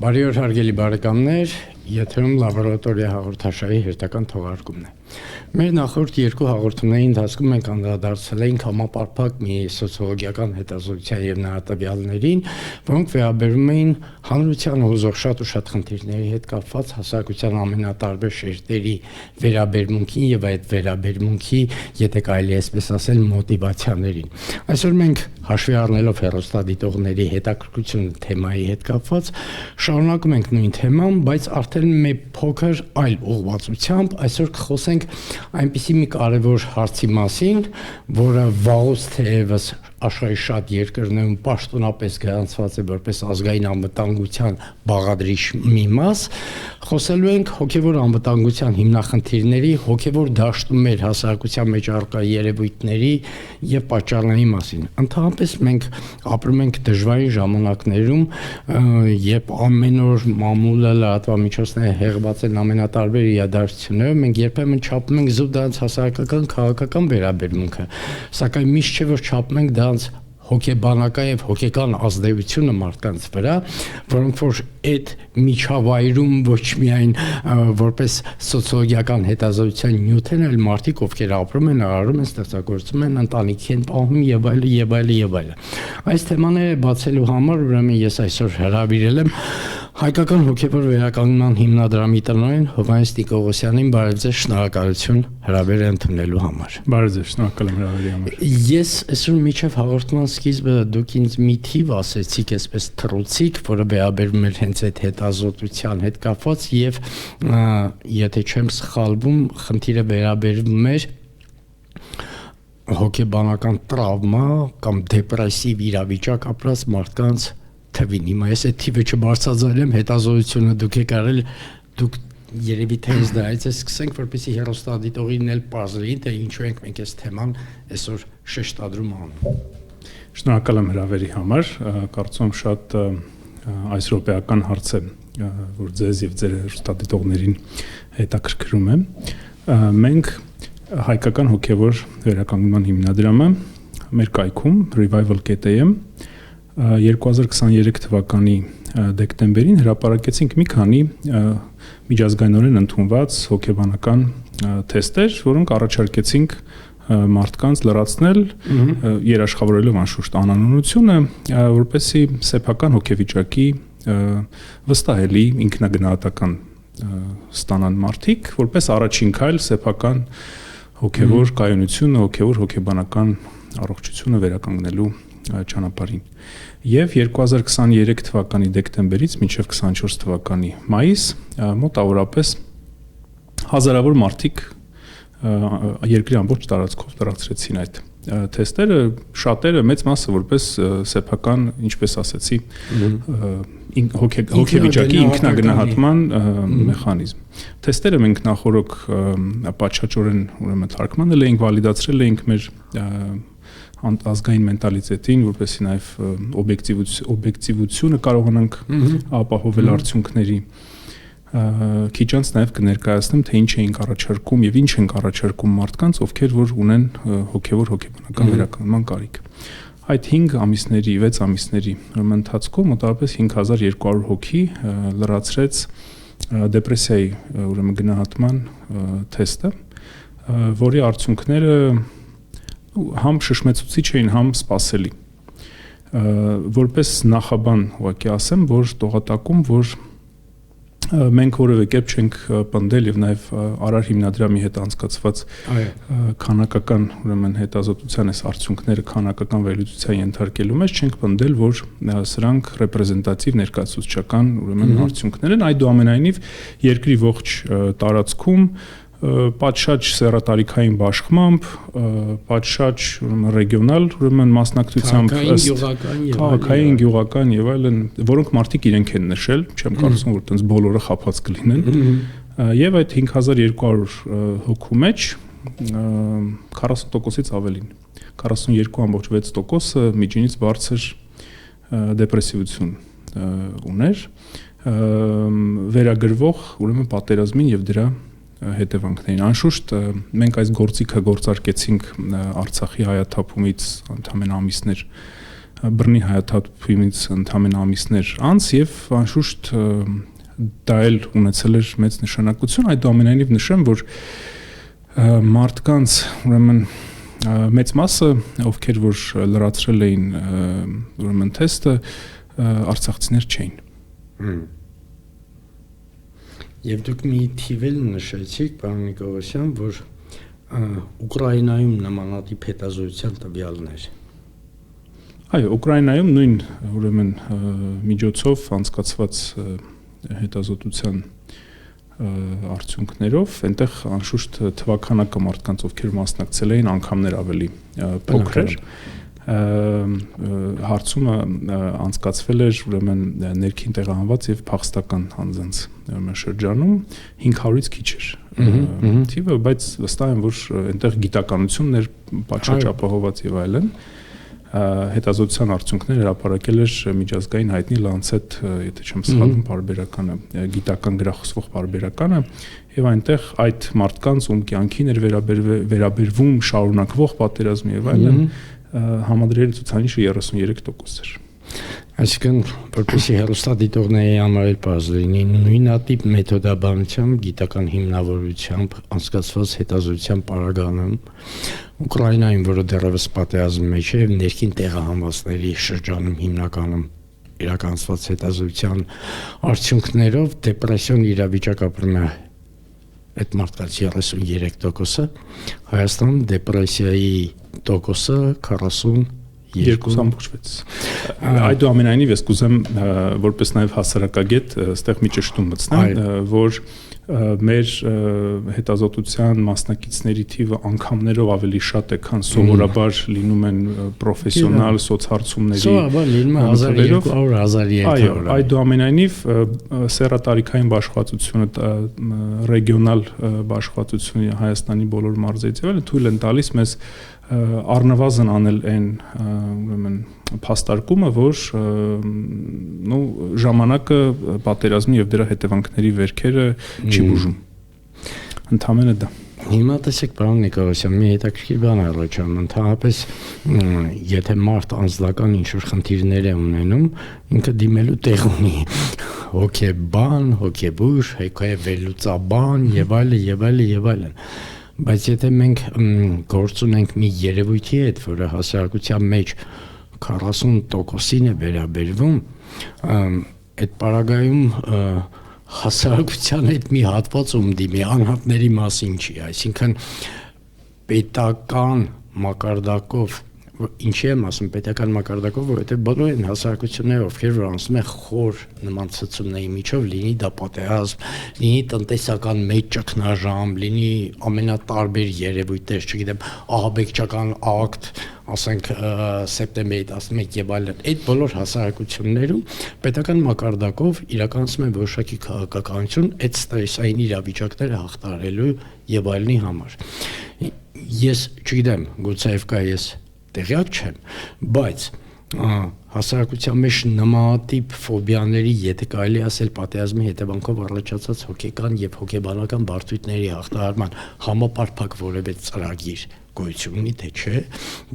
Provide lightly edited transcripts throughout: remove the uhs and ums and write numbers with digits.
Բարի օր հարգելի բարեկամներ, եթերում լաբորատորիա հաղորդաշարի հերթական թողարկումն է։ Մեր նախորդ երկու հաղորդումների ընթացքում մենք անդրադարձել ենք համապարփակ մի սոցիոլոգիական հետազոտության եւ նրա տվյալներին, որոնք վերաբերում էին հանրության հուզող շատ ու շատ խնդիրների հետ կապված հասարակության ամենատարբեր շերտերի վերաբերմունքին եւ այդ վերաբերմունքի, եթե կարելի է այսպես ասել, մոտիվացիաներին։ Այսօր մենք հաշվի առնելով հեռուստադիտողների հետաքրքրությունը թեմայի հետ կապված, շարունակում ենք նույն թեման, բայց արդեն մի փոքր այլ ուղղվածությամբ այսօր կխոսենք այնպիսի մի կարևոր հարցի մասին, որը վաղուց թերևս աշխարհի շատ երկրներում պաշտոնապես գրանցված է որպես ազգային անվտանգության բաղադրիչ մի մաս, խոսելու ենք հոգևոր անվտանգության հիմնախնդիրների, հոգևոր դաշտում մեր հասարակության մեջ առկա երևույթների եւ պատճառների մասին։ Ընդհանրապես մենք ապրում ենք դժվարին ժամանակներում, երբ ամեն օր մամուլը, լրատվամիջոցները հեղված են ամենատարբեր իրադարձություններով, մենք երբեմն չափում ենք զուտ դրանց հասարակական քաղաքական վերաբերմունքը, սակայն միշտ չէ որ չափում ենք դրանց հոգեբանական եւ հոգեկան ազդեցությունը մարդկանց վրա, որոնք որ այդ միջավայրում ոչ միայն որպես սոցիոլոգիական հետազոտության նյութ են, այլ մարդիկ, ովքեր ապրում են, արարում են, ստեղծագործում են, ընտանիքի են պահում եւ այլն եւ այլն եւ այլն։ Այս թեմաները բացելու համար ուրեմն ես այսօր հրավիրել եմ Հայկական հոգևոր վերականգնման հիմնադրամի տնօրեն Հովհաննես Նիկողոսյանին, բարև ձեզ, շնորհակալություն հրավերը ընդունելու համար։ Բարև ձեզ, շնորհակալ եմ հրավերի համար։ Ես այսօր միջև հաղորդման սկիզբը դուք ինձ մի թիվ ասեցիք, այսպես թռուցիկ, որը վերաբերում էր հենց այդ հետազոտության հետ կապված եւ եթե չեմ սխալվում, խնդիրը վերաբերում էր հոգեբանական տրավմա կամ դեպրեսիվ իրավիճակ ապրած մարդկանց թվին։ Հիմա ես այդ թիվը չբարձրացրել հետազոտությունը դուք եք արել, դուք երևի թե ինձ դրանից է սկսենք, որպեսզի հեռուստադիտողին էլ պարզվի, թե ինչու ենք մենք այս թեման այսօր շեշտադրում անում։ Շնորհակալ եմ հրավերի համար, կարծում եմ շատ այս րոպեական հարց է, որ ձեզ եւ ձեր հեռուստադիտողներին հետաքրքրում է։ Մենք Հայկական հոգևոր վերականգնման հիմնադրամը մեր կայքում revival.am 2023 թվականի դեկտեմբերին հրապարակեցինք մի քանի միջազգայինորեն ընդունված հոգեբանական թեստեր, որոնք առաջարկեցինք մարդկանց լրացնել, երաշխավորելով անշուշտ անանունությունը, որպեսզի սեփական հոգեվիճակի վստահելի ինքնագնահատական ստանան մարդիկ, որպես առաջին քայլ սեփական հոգևոր կայունությունը, հոգեբանական առողջությունը վերականգնելու ճանապարհին։ Եվ 2023 թվականի դեկտեմբերից մինչև 24 թվականի մայիս մոտավորապես հազարավոր մարդիկ երկրի ամբողջ տարածքով տարածրեցին այդ թեստերը, շատերը մեծ մասը որպես սեփական, ինչպես ասեցի, հոգեվիճակի ինքնագնահատման մեխանիզմ։ Թեստերը մենք նախորոք պատշաճորեն ուրեմն թարգմանել էինք, վալիդացրել էինք մեր ազգային մենտալիտետին, որպեսզի նաև օբյեկտիվությունը կարողանանք ապահովել արդյունքների։ Քիչ անց նաև կներկայացնեմ, թե ինչ էինք առաջարկում եւ ինչ ենք առաջարկում մարդկանց, ովքեր որ ունեն հոգեբանական վերականգնման կարիք։ Այդ 5 ամիսների, 6 ամիսների ընթացքում մոտավորապես 5200 հոգի լրացրեց դեպրեսիայի ուրեմն գնահատման թեստը, որի արդյունքները համ շշմեցուցիչ էին, համ սպասելի։ Որպես նախաբան ուղղակի ասեմ, որ տողատակում, որ մենք որևէ կերպ չենք պնդել եւ նաեւ Արար հիմնադրամի հետ անցկացված քանակական ուրեմն հետազոտության այս արդյունքները քանակական վերլուծության ենթարկելու մեջ չենք պնդել, որ սրանք ռեպրեզենտատիվ ներկայացուցչական ուրեմն արդյունքներ են, այդուամենայնիվ երկրի ողջ տարածքում պատշաճ սեռատարիքային բաշխմամբ, պատշաճ ռեգիոնալ ուրեմն մասնակցությամբ քաղաքային, գյուղական եւ այլն, որոնք մարդիկ իրենք են նշել, չեմ կարծում որ այդպես բոլորը խափած կլինեն, եւ այդ 5200 հոգու մեջ 40%-ից ավելին, 42.6%-ը միջինից բարձր դեպրեսիվություն ուներ, վերագրվող ուրեմն պատերազմին եւ դրա հետևանքներին։ Անշուշտ մենք այս գործիքը գործարկեցինք Արցախի հայաթափումից ընդամենը ամիսներ բռնի հայաթափումից ընդամենը ամիսներ անց եւ անշուշտ դա էլ ունեցել էր մեծ նշանակություն այդուամենայնիվ նշեմ որ մարդկանց ուրեմն մեծ մասը ովքեր որ լրացրել էին ուրեմն թեստը արցախցիներ չէին Եվ դուք մի թիվ էլ նշեցիք պարոն Նիկողոսյան որ Ուկրաինայում նմանատիպ հետազոտության տվյալներ Այո, Ուկրաինայում նույն ուրեմն միջոցով անցկացված հետազոտության արդյունքներով այնտեղ անշուշտ թվականակը մարդկանց ովքեր մասնակցել էին անգամներ ավելի փոքր էր հարցումը անցկացվել էր ուրեմն ներքին տեղահանված եւ փախստական անձանց շրջանում 500-ից քիչ էր թիվը բայց վստահ եմ որ այնտեղ գիտականությունն էր պատշաճ ապահոված եւ այլն հետազոտության արդյունքները հրապարակել էր միջազգային հայտնի Lancet, եթե չեմ սխալվում, բարբերականը, գիտական գրախոսվող բարբերականը, եւ այնտեղ այդ մարդկանց ում կյանքին էր վերաբերվում շարունակվող պատերազմի եւ այլն համադրել ցուցանիշը 33% էր։ Այսինքն, որպեսզի հեռուստադիտողների համար բազ լինի, նույնատիպ մեթոդաբանությամբ, գիտական հիմնավորությամբ անցկացված հետազոտության պարագայում Ուկրաինայում, որը դեռևս պատերազմի մեջ է, ներքին տեղահանվածների շրջանում հիմնականում իրականացված հետազոտության արդյունքներով դեպրեսիոն իրավիճակ ապրում է այդ մարդկանց 33%-ը, Հայաստանում դեպրեսիայի տոկոսը 42.6 Այդուամենայնիվ ես կուզեմ որպես նաև հասարակագետ այստեղ մի ճշտում մտցնեմ, որ մեր հետազոտության մասնակիցների թիվը անգամներով ավելի շատ է, քան սովորաբար լինում են պրոֆեսիոնալ սոցհարցումների Սովորաբար լինում է 1200-1300 Այո, այդուամենայնիվ սեռատարիքային բաշխվածությունը ռեգիոնալ բաշխվածությունը Հայաստանի բոլոր մարզերից եւ այլն թույլ են տալիս մեզ առնվազն անել այն ուրեմն փաստարկումը, որ ժամանակը պատերազմի եւ դրա հետևանքների վերքերը չի բուժում։ Ընդհանրապես դա։ Հիմա տեսեք, պարոն Նիկողոսյան, մի հետաքրքիր բան առաջանում, ընդհանրապես եթե մարդ անձնական ինչ-որ խնդիրներ է ունենում, ինքը դիմելու տեղ ունի հոգեբան, հոգեբույժ, հոգեվերլուծաբան եւ այլն։ Բայց եթե մենք գործ ունենք մի երևույթի հետ, որը հասարակության մեջ 40%-ին է վերաբերվում, այդ պարագայում հասարակության հետ մի հատված դիմի անհատների մասին չի, այսինքն պետական մակարդակով Ինչի եմ ասում պետական մակարդակով, որովհետև բոլոր այն հասարակությունները, ովքեր որ անցնում են խոր նման ցցումների միջով, լինի դա պատերազմ, լինի տնտեսական մեծ ճգնաժամ, լինի ամենատարբեր երևույթներ, չգիտեմ, ահաբեկչական ակտ, ասենք սեպտեմբերի 11 եւ այլն, այդ բոլոր հասարակություններում պետական մակարդակով իրականացում են որոշակի քաղաքականություն այդ ստրեսային իրավիճակները հաղթահարելու եւ այլնի համար։ Ես չգիտեմ, գուցեև կա ես տեղյակ չեմ, բայց հասարակության մեջ նմանատիպ ֆոբիաների, եթե կարելի ասել պատերազմի հետևանքով առաջացած հոգեկան եւ հոգեբանական բարդությունների հաղթահարման համապարփակ որևէ ծրագիր գոյություն ունի, թե չէ,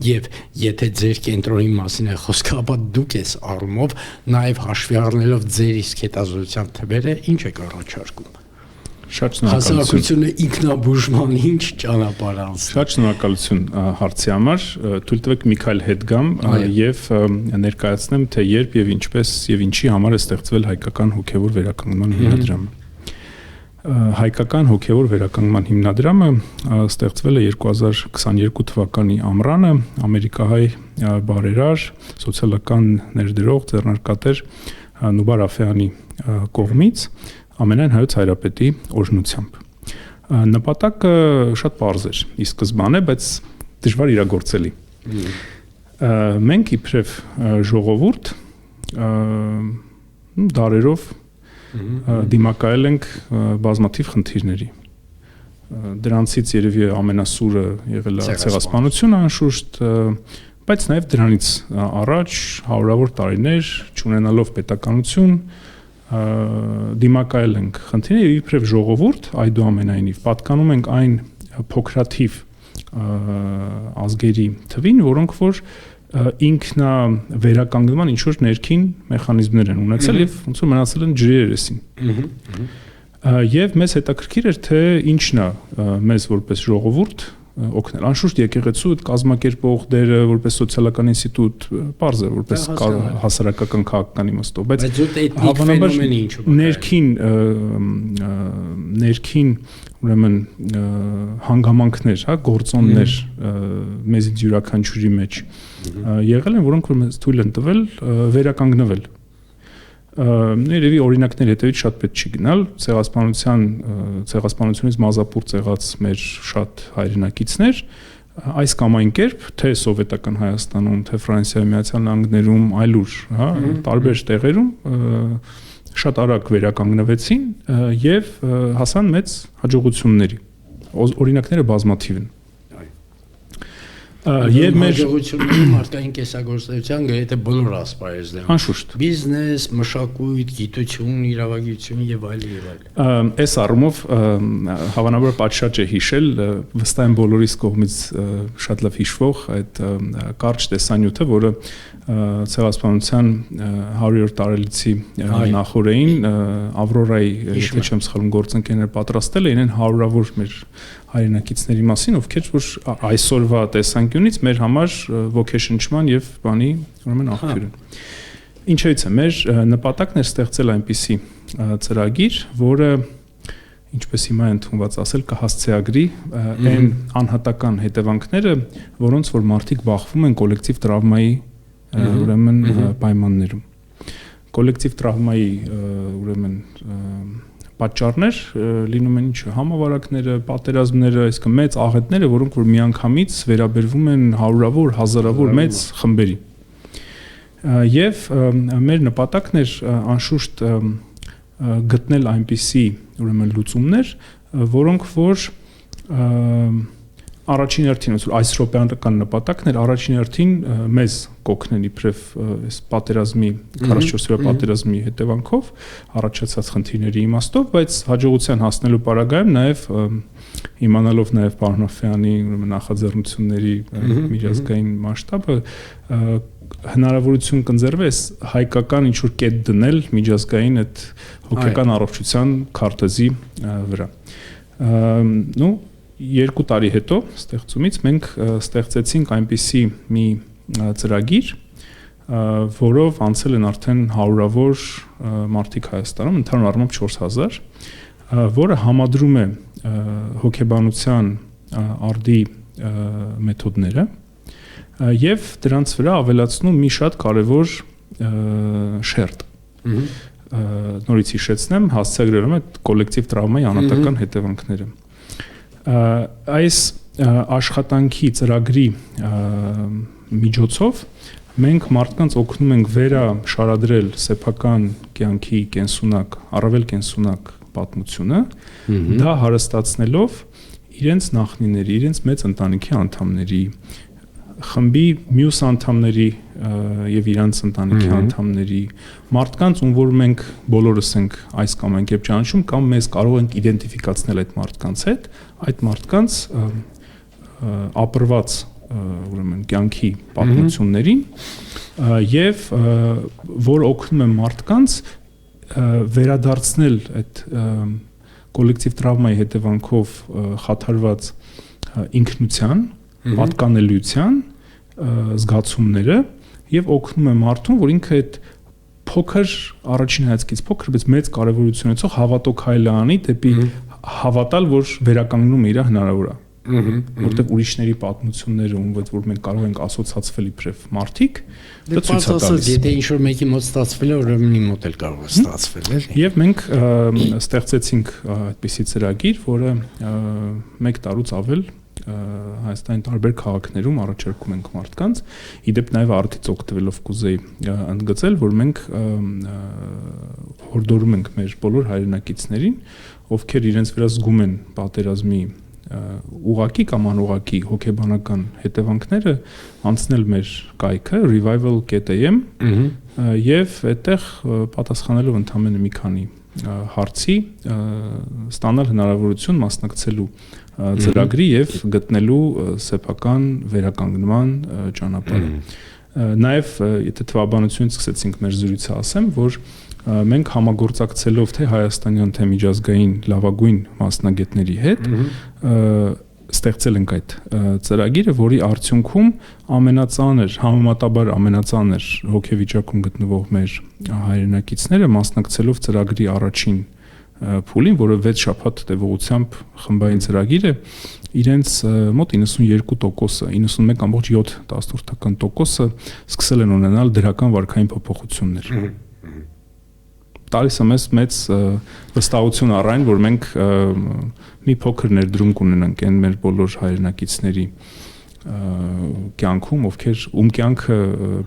եւ եթե ձեր կենտրոնի մասին է խոսքը, ապա դուք ես առումով նաեւ հաշվի առնելով ձեր իսկ հետազոտության թվերը ինչ եք առաջարկում։ Շատ շնորհակալություն։ Հասարակությունը ինքնաբուժման ինչ ճանապարհ անցնի։ Շատ շնորհակալություն հարցի համար։ Թույլ տվեք Միքայել հետ գամ եւ ներկայացնեմ թե երբ եւ ինչպես եւ ինչի համար է ստեղծվել հայկական հոգեվոր վերականգնման հիմնադրամը։ Հայկական հոգեվոր վերականգնման հիմնադրամը ստեղծվել է 2022 թվականի ամռանը ամերիկահայ բարերար, սոցիալական ներդրող, ձեռնարկատեր Նուբար Աֆեյանի կողմից ամենայն հայոց հայրապետի օրհնությամբ։ Նպատակը շատ պարզ էր ի սկզբանե, բայց դժվար իրագործելի։ Մենք իբրև ժողովուրդ դարերով դիմակայել ենք բազմաթիվ խնդիրների։ Դրանցից երևի ամենասուրը եղել է ցեղասպանությունը անշուշտ, բայց նաև դրանից առաջ հարյուրավոր տարիներ չունենալով պետականություն դիմակայել ենք խնդիրները իբրև ժողովուրդ այդուամենայնիվ պատկանում ենք այն փոքրաթիվ ազգերի թվին, որոնք որ ինքնա վերականգնման ինչ որ ներքին մեխանիզմներ են ունեցել եւ ոնց որ մնացել են ջրի երեսին։ Եվ մեզ հետաքրքիր էր թե ինչն է մեզ որպես ժողովուրդ օգնել։ Անշուշտ եկեղեցու այդ կազմակերպող դերը որպես սոցիալական ինստիտուտ բարձ է որպես հասարակական քաղաքական իմաստով, բայց հավանաբար ներքին ուրեմն հանգամանքներ, հա, գործոններ մեզից յուրաքանչյուրի մեջ եղել են, որոնք որ մեզ թույլ են տվել վերականգնվել։ Ներևի օրինակներ հետևից շատ պետք չի գնալ, ցեղասպանությունից մազապուրծ եղած մեր շատ հայրենակիցներ այս կամ այն կերպ, թե սովետական Հայաստանում, թե Ֆրանսիայի Միացյալ Նահանգներում, այլուր, հա, տարբեր տեղերում շատ արագ վերականգնվեցին եւ հասան մեծ հաջողությունների։ Օրինակները բազմաթիվ են։ Եվ մեր ժողովրդի մարդկային կեսագործության գրեթե բոլոր ասպարեզներում։ Անշուշտ։ Բիզնես, մշակույթ, գիտություն, իրավագիտություն եւ այլն։ Այս առումով հավանաբար պատշաճ է հիշել, վստահ եմ բոլորիս կողմից շատ լավ հիշվող այդ կարճ տեսանյութը, որը ցեղասպանության 100-րդ տարելիցի նախօրեին Ավրորայի, եթե չեմ սխալվում, գործընկերները պատրաստել էին հարյուրավոր մեր հայրենակիցների մասին, ովքեր որ այսօրվա տեսանկյունից մեր համար ոգեշնչման եւ բանի ուրեմն աղբյուր են։ Ինչից է մեր նպատակն է ստեղծել այնպիսի ծրագիր, որը ինչպես հիմա ընդունված ասել կհասցեագրի այն անհատական հետևանքները, որոնց որ մարդիկ բախվում են կոլեկտիվ տրավմայի ուրեմն պայմաններում։ Կոլեկտիվ տրավմայի ուրեմն պատճառներ լինում են ինչ համավարակները, պատերազմները, այսինքն մեծ աղետները, որոնք որ միանգամից վերաբերվում են հարյուրավոր, հազարավոր մեծ խմբերի։ Եվ մեր նպատակն էր անշուշտ գտնել այնպիսի ուրեմն լուծումներ, որոնք որ առաջին հերթին այս ռոպեական նպատակն էր առաջին հերթին մեզ կօգնեն իբրև այս պատերազմի 44-օրյա պատերազմի հետևանքով առաջացած խնդիրների իմաստով, բայց հաջողության հասնելու պարագայում նաև իմանալով նաև պարոն Հովհաննիսյանի նախաձեռնությունների միջազգային մասշտաբը հնարավորություն կընձեռվի այս հայկական ինչ որ կետ դնել միջազգային այդ հոգեկան առողջության քարտեզի վրա։ Նու 2 տարի հետո ստեղծումից մենք ստեղծեցինք այնպիսի մի ծրագիր, որով անցել են արդեն հարյուրավոր մարդիկ Հայաստանում, ընդհանուր առմամբ 4000, որը համադրում է հոգեբանության արդի մեթոդները եւ դրանց վրա ավելացնում մի շատ կարեւոր շերտ։ Նորից հիշեցնեմ, հասցեագրերում է կոլեկտիվ տրավմայի անհատական հետևանքները։ Այս աշխատանքի ծրագրի միջոցով մենք մարդկանց օգնում ենք վերաշարադրել սեփական կյանքի կենսունակ, առավել կենսունակ պատմությունը, դա հարստացնելով իրենց նախնիների, իրենց մեծ ընտանիքի անդամների, խմբի մյուս անդամների եւ իրանց ընտանիքի անդամների, մարդկանց, ում որ մենք բոլորս ենք այս կամ այն կերպ ճանաչում, կամ մեզ կարող ենք իդենտիֆիկացնել այդ մարդկանց հետ, այդ մարդկանց ապրված ուրեմն կյանքի պատմություններին եւ որ օգնում է մարդկանց վերադարձնել այդ կոլեկտիվ տրավմայի հետևանքով խաթարված ինքնության, պատկանելիության զգացումները եւ օգնում է մարդուն, որ ինքը այդ փոքր առաջին հայացքից փոքր, բայց մեծ կարեւորություն ունեցող հավատոք հայելը անի դեպի հավատալ, որ վերականգնումը իր հնարավոր է։ Որտեղ ուրիշների պատմությունները, որ մենք կարող ենք ասոցացվել իբրև մարդիկ, դա ցույց է տալիս։ Եթե ինչ-որ մեկի մոտ ստացվել է, ուրեմն իմ մոտ էլ կարող է ստացվել, էլի։ Եվ մենք ստեղծեցինք այդպիսի ծրագիր, որը 1 տարուց ավել Հայաստանի տարբեր քաղաքներում առաջարկում ենք մարդկանց, իդեպ նաև արդից օգտվելով կուզեի ընդգծել, որ մենք հորդորում ենք մեր բոլոր հայրենակիցներին, ովքեր իրենց վրա զգում են պատերազմի ուղղակի կամ անուղղակի հոգեբանական հետևանքները, անցնել մեր կայքը revival.am եւ այդտեղ պատասխանելով ընդամենը մի քանի հարցի ստանալ հնարավորություն մասնակցելու ծրագրի եւ գտնելու սեփական վերականգնման ճանապարհը։ Նաև եթե թվաբանությունից սկսեցինք մեր զրույցը ասեմ, որ մենք համագործակցելով թե հայաստանյան թե միջազգային լավագույն մասնագետների հետ ստեղծել ենք այդ ծրագիրը, որի արդյունքում համեմատաբար ամենածանր հոգեվիճակում գտնվող մեր հայրենակիցները մասնակցելով ծրագրի առաջին փուլին, որը 6 շաբաթ տևողությամբ խմբային ծրագիր է, իրենց մոտ 92%-ը, 91.7% սկսել են ունենալ դրական վարքային փոփոխություններ։ Տալիս է մեծ վստահություն առ այն, որ մենք մի փոքր ներդրում կունենանք այն մեր բոլոր հայրենակիցների կյանքում, ում կյանքը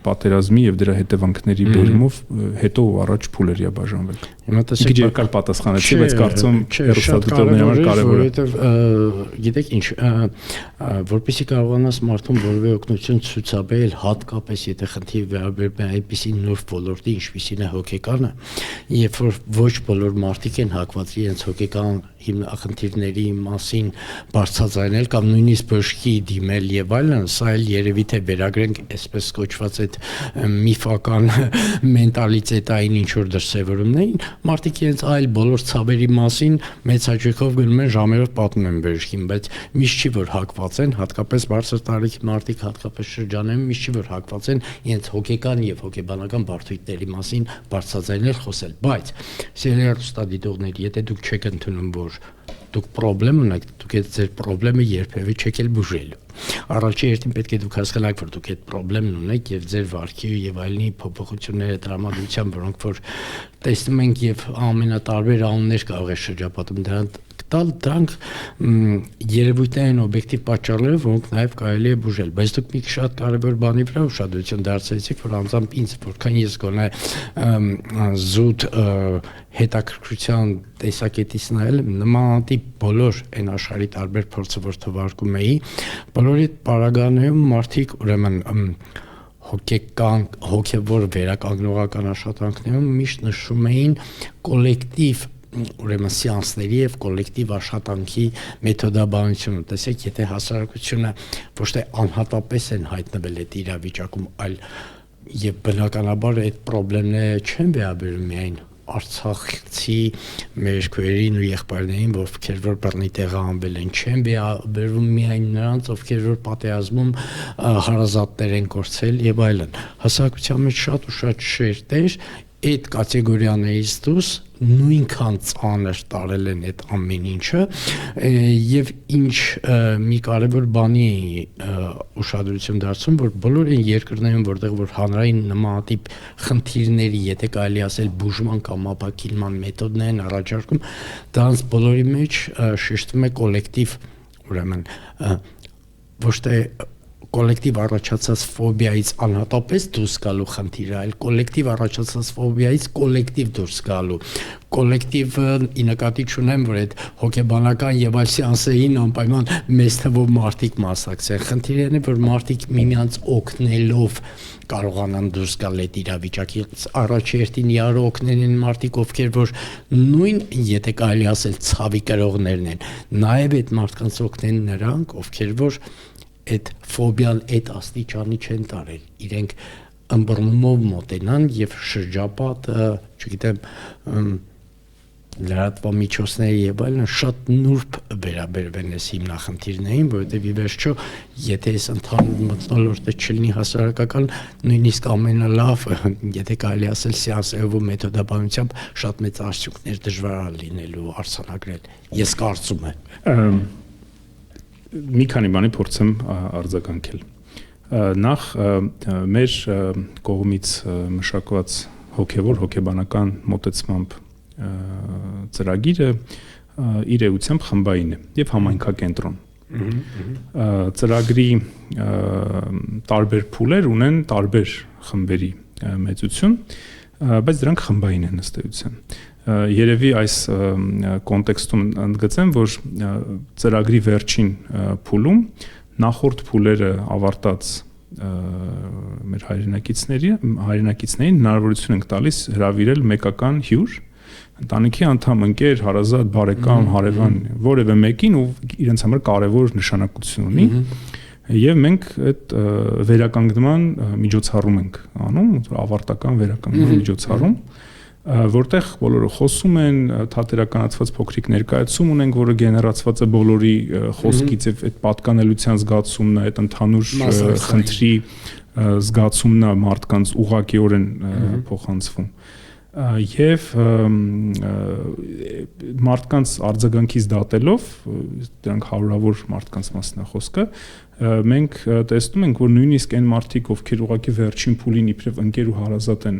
պատերազմի եւ դրա հետևանքների բերումով հետո առաջ փուլերի է բաժանվել։ Հիմա տեսեք, մի երկար պատասխանեցի, բայց կարծում հեռուստադիտողների համար կարևոր է, որովհետեւ գիտեք ինչ, որպեսզի կարողանաս մարդուն որևէ օգնություն ցուցաբերել, հատկապես եթե խնդիր վերաբերում է այնպիսի նոր ոլորտի, ինչպիսին է հոգեկանը, երբ որ ոչ բոլոր մարդիկ են հակված իրենց հոգեկան խնդիրների մասին բարձրաձայնել կամ նույնիսկ բժշկի դիմել եւ այլն, սա էլ երևի թե վերագրենք այսպես կոչված այդ միֆական մենտալիտետային ինչ որ դրսևորումներին, մարդիկ իրենց այլ բոլոր ցավերի մասին մեծ հաճույքով գնում են ժամերով պատմում են բժշկին, բայց միշտ չի որ հակված են, հատկապես բարձր տարիքի մարդիկ, հատկապես շրջանում միշտ չի որ հակված են իրենց հոգեկան եւ հոգեբանական բարդությունների մասին բարձրաձայնել խոսել, բայց սիրելի հեռուստադիտողներ, եթե դուք չեք ընդունում, որ դուք խնդրեմ ունեք, դուք այդ ձեր խնդրեմը երբևէ չեք էլ բուժելու։ Առաջի հերթին պետք է դուք հասկանաք, որ դուք այդ խնդրեմն ունեք եւ ձեր վարքի եւ այլնի փոփոխությունները տրամադրության, որոնք որ տեսնում ենք եւ ամենատարբեր անուններ կարող է շրջապատում դրանք երևույթային օբյեկտիվ պատճառներով, որոնք նաև կարելի է բուժել, բայց դուք մի շատ կարևոր բանի վրա ուշադրություն դարձրեցիք, որ անձամբ ինձ, որքան ես գոնե զուտ հետաքրքրության տեսակետից նայել եմ, նմանատիպ բոլոր այն աշխարհի տարբեր փորձը, որ թվարկում էի, բոլորի պարագաներում մարդիկ ուրեմն հոգևոր վերականգնողական աշխատանքներում միշտ նշում էին կոլեկտիվ ուրեմն սեանսների եւ կոլեկտիվ աշխատանքի մեթոդաբանությունը, տեսեք, եթե հասարակությունը ոչ թե անհատապես են հայտնվել այդ իրավիճակում, այլ եւ բնականաբար այդ խնդիրները չեն վերաբերում միայն Արցախցի մեր քույրերին ու եղբայրներին, ովքեր որ բռնի տեղահանվել են, չեն վերաբերում միայն նրանց, ովքեր որ պատերազմում հարազատներ են կորցրել եւ այլն։ Հասարակության մեջ շատ ու շատ շերտեր այդ կատեգորիաներից դուրս նույնքան ծանր տարել են այդ ամեն ինչը եւ ինչ մի կարևոր բանի ուշադրություն դարձնում, որ բոլոր այն երկրներում, որտեղ որ հանրային նմանատիպ խնդիրների, եթե կարելի ասել բուժման կամ ապակինման մեթոդներ են առաջարկում, դրանց բոլորի մեջ շեշտվում է կոլեկտիվ, ուրեմն ոչ թե կոլեկտիվ առաջացած ֆոբիայից անհատապես դուրս գալու խնդիրը, այլ կոլեկտիվ առաջացած ֆոբիայից կոլեկտիվ դուրս գալու։ Կոլեկտիվը ի նկատի չունեմ, որ այդ հոգեբանական եւ այլ սեանսերին անպայման մեծ թվով մարդիկ մասնակցեն։ Խնդիրն է, որ մարդիկ միմյանց օգնելով կարողանան դուրս գալ այդ իրավիճակից։ Առաջի հերթին իրար օգնեն են մարդիկ, ովքեր որ նույն, եթե կարելի ասել, ցավի կրողներն են, նաեւ այդ մարդկանց օգնեն նրանք, ովքեր որ այդ ֆոբիան այդ աստիճանի չեն տարել, իրենք ըմբռնումով մոտենան եւ շրջապատ, չգիտեմ, լրատվամիջոցների եւ այլն շատ նուրբ վերաբերվեն այս հիմնախնդիրներին, որովհետեւ ի վերջո, եթե այս ընդհանուր մթնոլորտը չլինի հասարակական, նույնիսկ ամենալավ, եթե կարելի ասել սեանսերով ու մեթոդաբանությամբ շատ մեծ արդյունքներ դժվար է լինելու արձանագրել։ Ես կարծում եմ մի քանի բանի փորձեմ արձագանքել։ Նախ մեր կողմից մշակված հոգեբանական մոտեցմամբ ծրագիրը իր էությամբ խմբային է եւ համայնքակենտրոն։ Ծրագրի տարբեր փուլեր ունեն տարբեր խմբերի մեծություն, բայց դրանք խմբային են ըստ էության։ Երևի այս կոնտեքստում ընդգծեմ, որ ծրագրի վերջին փուլում նախորդ փուլերը ավարտած մեր հայրենակիցներին հնարավորություն ենք տալիս հրավիրել մեկական հյուր, ընտանիքի անդամ, ընկեր, հարազատ, բարեկամ, հարևան, որևէ մեկին ու իրենց համար կարևոր նշանակություն ունի, Եվ մենք այդ վերականգնման միջոցառում ենք անում, ավարտական վերականգնման միջոցառում, որտեղ բոլորը խոսում են, թատերականացված փոքրիկ ներկայացում ունենք, որը գեներացված է բոլորի խոսքից եւ այդ պատկանելիության զգացումն է, այդ ընդհանուր խնդրի զգացումն է մարդկանց ուղղակիորեն փոխանցվում։ Եվ մարդկանց արձագանքից դատելով, դրանք հարյուրավոր մարդկանց մասն է խոսքը, մենք տեսնում ենք, որ նույնիսկ այն մարդիկ, ովքեր ուղղակի վերջին փուլին իբրև ընկեր ու հարազատ են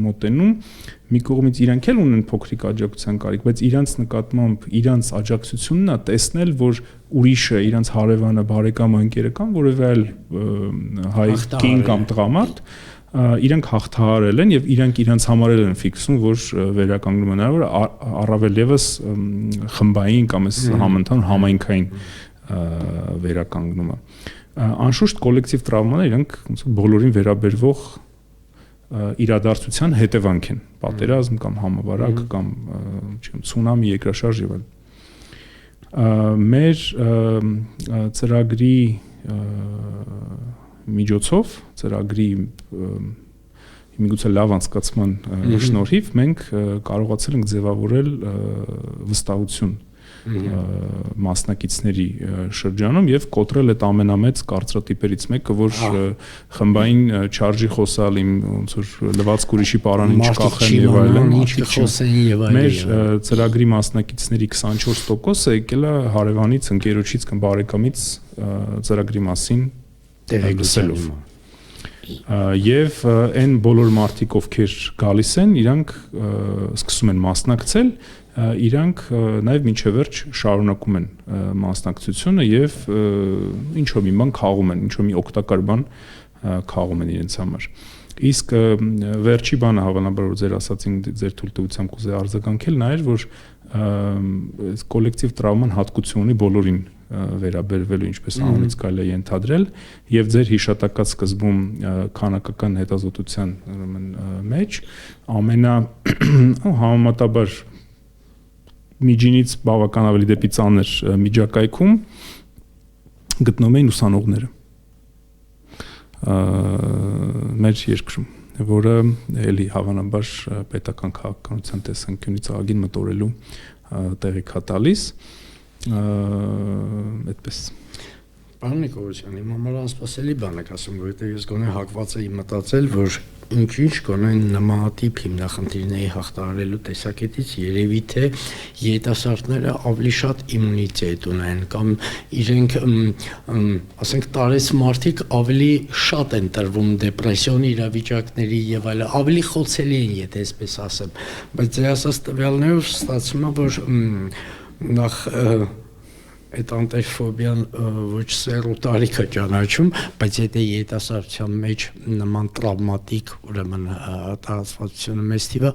մոտենում, մի կողմից իրանք էլ ունեն փոքրիկ աջակցության կարիք, բայց իրանց նկատմամբ իրանց աջակցությունն է տեսնել, որ ուրիշը, իրանց հարևանը, բարեկամը, ընկերը կամ որևէ այլ հայ կին կամ տղամարդ իրանք հաղթահարել են եւ իրանք իրանց համար են ֆիքսում, որ վերականգնում են հնարավոր առավել եւս խմբային կամ համընդհանուր համայնքային վերականգնումը։ Անշուշտ կոլեկտիվ տրավմաները իրանք բոլորին վերաբերվող իրադարձության հետևանք են, պատերազմ կամ համավարակ կամ ցունամի, երկրաշարժ եւ այլն։ Մեր ծրագրի միջոցով ծրագրի միգուցե լավ անցկացման շնորհիվ մենք կարողացել ենք ձևավորել վստահություն մասնակիցների շրջանում եւ կոտրել այդ ամենամեծ կարծրատիպերից մեկը, որ խմբային չարժի խոսալ իմ ոնց որ լվացք ուրիշի պարանին չկախեն եւ այլն, մեր ծրագրի մասնակիցների 24%-ը եկել է հարևանից, ընկերոջից կամ բարեկամից ծրագրի մասին լսելով։ Եվ այն բոլոր մարդիկ, ովքեր գալիս են, իրանք սկսում են մասնակցել, իրանք նաև մինչև վերջ շարունակում են մասնակցությունը եւ ինչ-որ մի բան քաղում են, ինչ-որ մի օգտակար բան քաղում են իրենց համար։ Իսկ վերջի բանը հավանաբար որ ձեր ասացին ձեր թույլտվությամբ կուզեի արձագանքել նա էր, որ կոլեկտիվ տրավման հատկություն ունի բոլորին վերաբերվելու ինչպես անունից կարելի է ենթադրել եւ ձեր հիշատակած սկզբում քանակական հետազոտության ուրեմն մեջ համեմատաբար միջինից բավական ավելի դեպի ծանր միջակայքում գտնում էին ուսանողները մեր երկրում, որը էլի հավանաբար պետական քաղաքականության տեսանկյունից ագին մտորելու տեղիք է տալիս այդպես Պարոն Նիկողոսյան, իմ համար անսպասելի բան եք ասում, որովհետև ես գոնե հակված էի մտածել, որ ինչ գոնե նմանատիպ հիմնախնդիրների հաղթահարելու տեսակետից երևի թե երիտասարդները ավելի շատ իմունիտետ ունեն կամ իրենք ասենք տարեց մարդիկ ավելի շատ են տրվում դեպրեսիոն իրավիճակների եւ այլն, ավելի խոցելի են, եթե այսպես ասեմ, բայց դրա ասած տվյալներով ստացվում է, որ նախ այդ անտերֆոբիան ոչ սերու տարիքը ճանաչում, բայց եթե երիտասարդության մեջ նման տրավմատիկ ուրեմն տարածվածությունը մեծ թիվը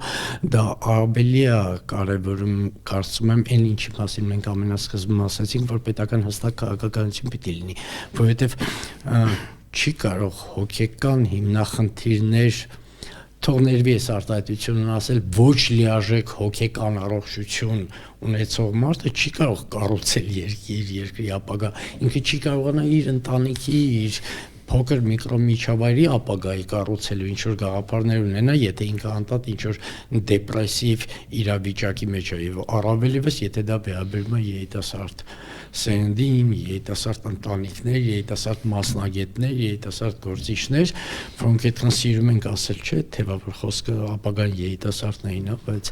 դա ավելի է կարևորում կարծում եմ այն ինչի մասին մենք ամենասկզբում ասացինք, որ պետական հստակ քաղաքականություն պիտի լինի, որովհետև չի կարող հոգեկան հիմնախնդիրներ թող ներվի այս արտահայտությունն ասել ոչ լիարժեք հոգեկան առողջություն ունեցող մարդը չի կարող կառուցել երկրի ապագա, ինքը չի կարողանա իր ընտանիքի, իր փոքր միկրոմիջավայրի ապագայի կառուցելու ինչ որ գաղափարներ ունենա, եթե ինքը անդադ ինչ որ դեպրեսիվ իրավիճակի մեջ է եւ առավելևս եթե դա վերաբերում է երիտասարդ սերնդին, երիտասարդ ընտանիքներ, երիտասարդ մասնագետներ, երիտասարդ գործիչներ, որոնք այդքան սիրում ենք ասել, չէ, թեվա որ խոսքը ապագան երիտասարդներին է, բայց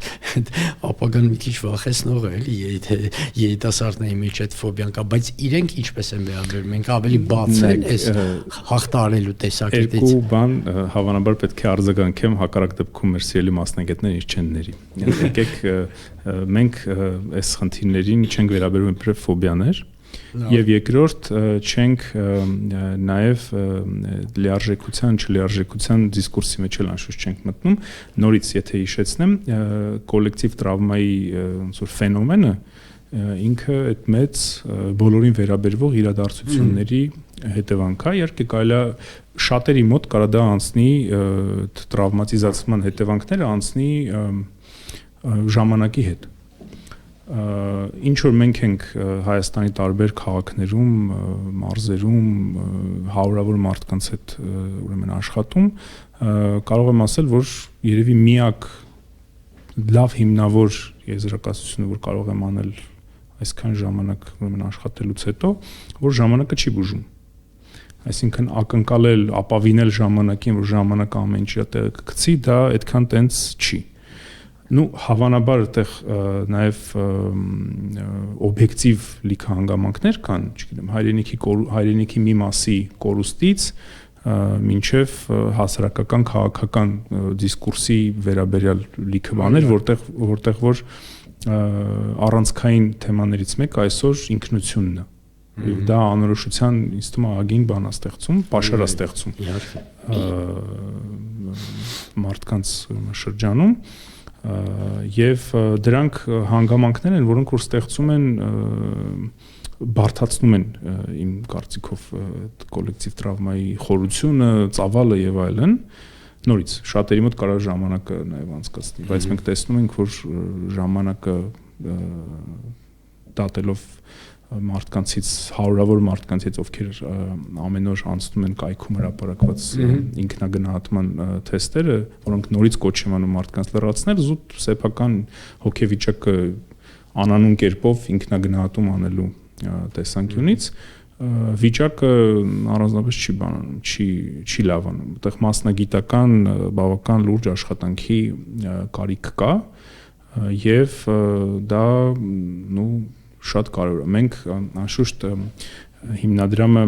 ապագան մի քիչ վախեցնող է, էլի, երիտասարդների մեջ այդ ֆոբիան կա, բայց իրենք ինչպես են վերաբերվում, մենք ավելի բաց են այս հաղթահարելու տեսակետից։ Երկու բան հավանաբար պետք է արձագանքեմ, հակառակ դեպքում մեր սիրելի մասնագետները ինչ չեն ների։ Եկեք մենք այս խնդիրներին չենք վերաբերվում իբրև ֆոբիաներ եւ երկրորդ չենք նաեւ լիարժեքության, չլիարժեքության դիսկուրսի մեջ էլ անշուշտ չենք մտնում։ Նորից եթե հիշեցնեմ, կոլեկտիվ տրավմայի ոնց որ ֆենոմենը ինքը այդ մեծ բոլորին վերաբերվող իրադարձությունների հետևանք է, իհարկե կարելի է շատերի մոտ կարա դա անցնի տրավմատիզացման հետևանքները անցնի ժամանակի հետ ինչ որ մենք ենք Հայաստանի տարբեր քաղաքներում, մարզերում հարյուրավոր մարդկանց հետ ուրեմն աշխատում, կարող եմ ասել, որ երևի միակ լավ հիմնավոր եզրակացությունը, որ կարող եմ անել այսքան ժամանակ ուրեմն աշխատելուց հետո, որ ժամանակը չի բուժում։ Այսինքն ակնկալել, ապավինել ժամանակին, որ ժամանակը ամեն ինչ տեղը կգցի, դա այդքան տենց չի։ Ну, հավանաբար այդտեղ նաև օբյեկտիվ լիքը հանգամանքներ կան, չգիտեմ, հայրենիքի մի մասի կորուստից մինչև հասարակական քաղաքական դիսկուրսի վերաբերյալ լիքը բաներ, որտեղ որ առանցքային թեմաներից մեկը այսօր ինքնությունն է։ Եվ դա անորոշության ինձ թվում է ագին բան է ստեղծում, պաշար է ստեղծում մարդկանց շրջանում եւ դրանք հանգամանքներ են, որոնք որ ստեղծում են բարդացնում են իմ կարծիքով կոլեկտիվ տրավմայի խորությունը, ծավալը եւ այլն։ Նորից շատերի մոտ կարող ժամանակը նաեւ անցկացնի, բայց մենք տեսնում ենք, որ ժամանակը դատելով մարդկանցից հարյուրավոր մարդկանցից, ովքեր ամեն օր անցնում են կայքում հրապարակված ինքնագնահատման թեստերը, որոնք նորից կոչ են անում մարդկանց լրացնել, զուտ սեփական հոգեվիճակը անանուն կերպով ինքնագնահատում անելու տեսանկյունից վիճակը առանձնապես չի լավանում։ Այդտեղ մասնագիտական բավական լուրջ աշխատանքի կարիք կա եւ դա շատ կարևոր է։ Մենք անշուշտ հիմնադրամը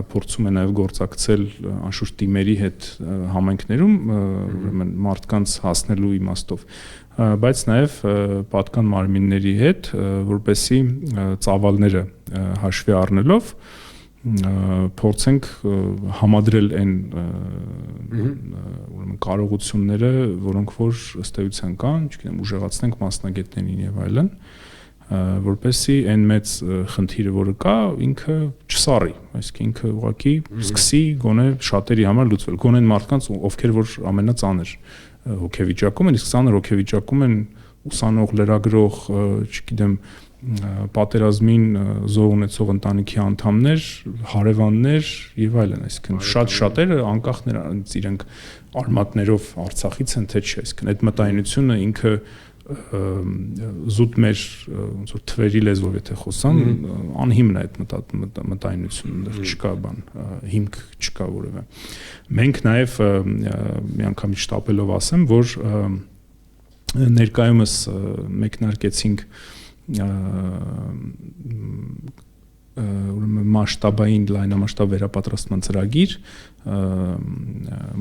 փորձում է նաև գործակցել անշուշտ թիմերի հետ համայնքներում, ուրեմն մարդկանց հասնելու իմաստով, բայց նաև պատկան մարմինների հետ, որպեսզի ծավալները հաշվի առնելով փորձենք համադրել այն ուրեմն կարողությունները, որոնք որ ըստ էության կան, չգիտեմ, ուժեղացնենք մասնագետներին եւ այլն, որպեսզի այն մեծ խնդիրը, որը կա, ինքը չսառի, այսինքն ինքը ուղղակի սկսի գոնե շատերի համար լուծվել, գոնե այն մարդկանց, ովքեր որ ամենածանր հոգեվիճակում են, իսկ ծանր հոգեվիճակում են ուսանող, լրագրող, չգիտեմ, պատերազմին զոհ ունեցող ընտանիքի անդամներ, հարևաններ եւ այլն, այսինքն շատ շատերը անկախ նրանից իրենք արմատներով Արցախից են թե չէ, այսինքն այդ մտայնությունը ինքը զուտ մեր ոնց որ թվերի լեզվով եթե խոսամ անհիմն է այդ մտայնությունը, այնտեղ չկա բան, հիմք չկա որևէ։ Մենք նաև մի անգամ շտապելով ասեմ, որ ներկայումս մեկնարկեցինք ուրեմն մասշտաբային լայնամասշտաբ վերապատրաստման ծրագիր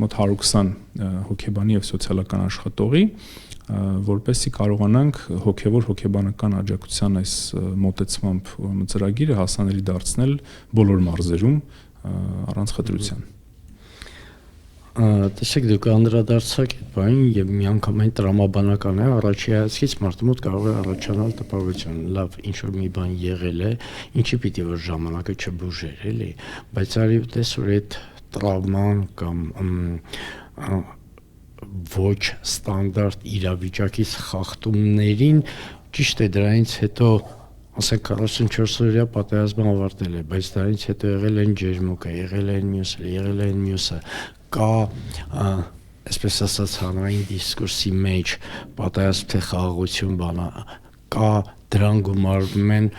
մոտ 120 հոգեբանի եւ սոցիալական աշխատողի, որպեսզի կարողանանք հոգեբանական աջակցության այս մոտեցմամբ ծրագիրը հասանելի դարձնել բոլոր մարզերում առանց խտրության։ Տեսեք, դուք անդրադարձաք այդ բանին եւ միանգամայն տրամաբանական է, առաջի հայացքից մարդու մոտ կարող է առաջանալ տպավորություն, լավ, ինչ որ մի բան եղել է, ինչի պիտի որ ժամանակը չբուժեր, էլի, բայց արի տես որ այդ տրավման կամ ոչ ստանդարտ իրավիճակից խախտումներին ճիշտ է դրանից հետո ասենք 44-օրյա պատերազմը ավարտել է, բայց դրանից հետո եղել են ջերմուկը, եղել են մյուսը, կա այսպես ասած հանրային դիսկուրսի մեջ պատերազմ թե խաղաղություն բանը, կա դրան գումարվում են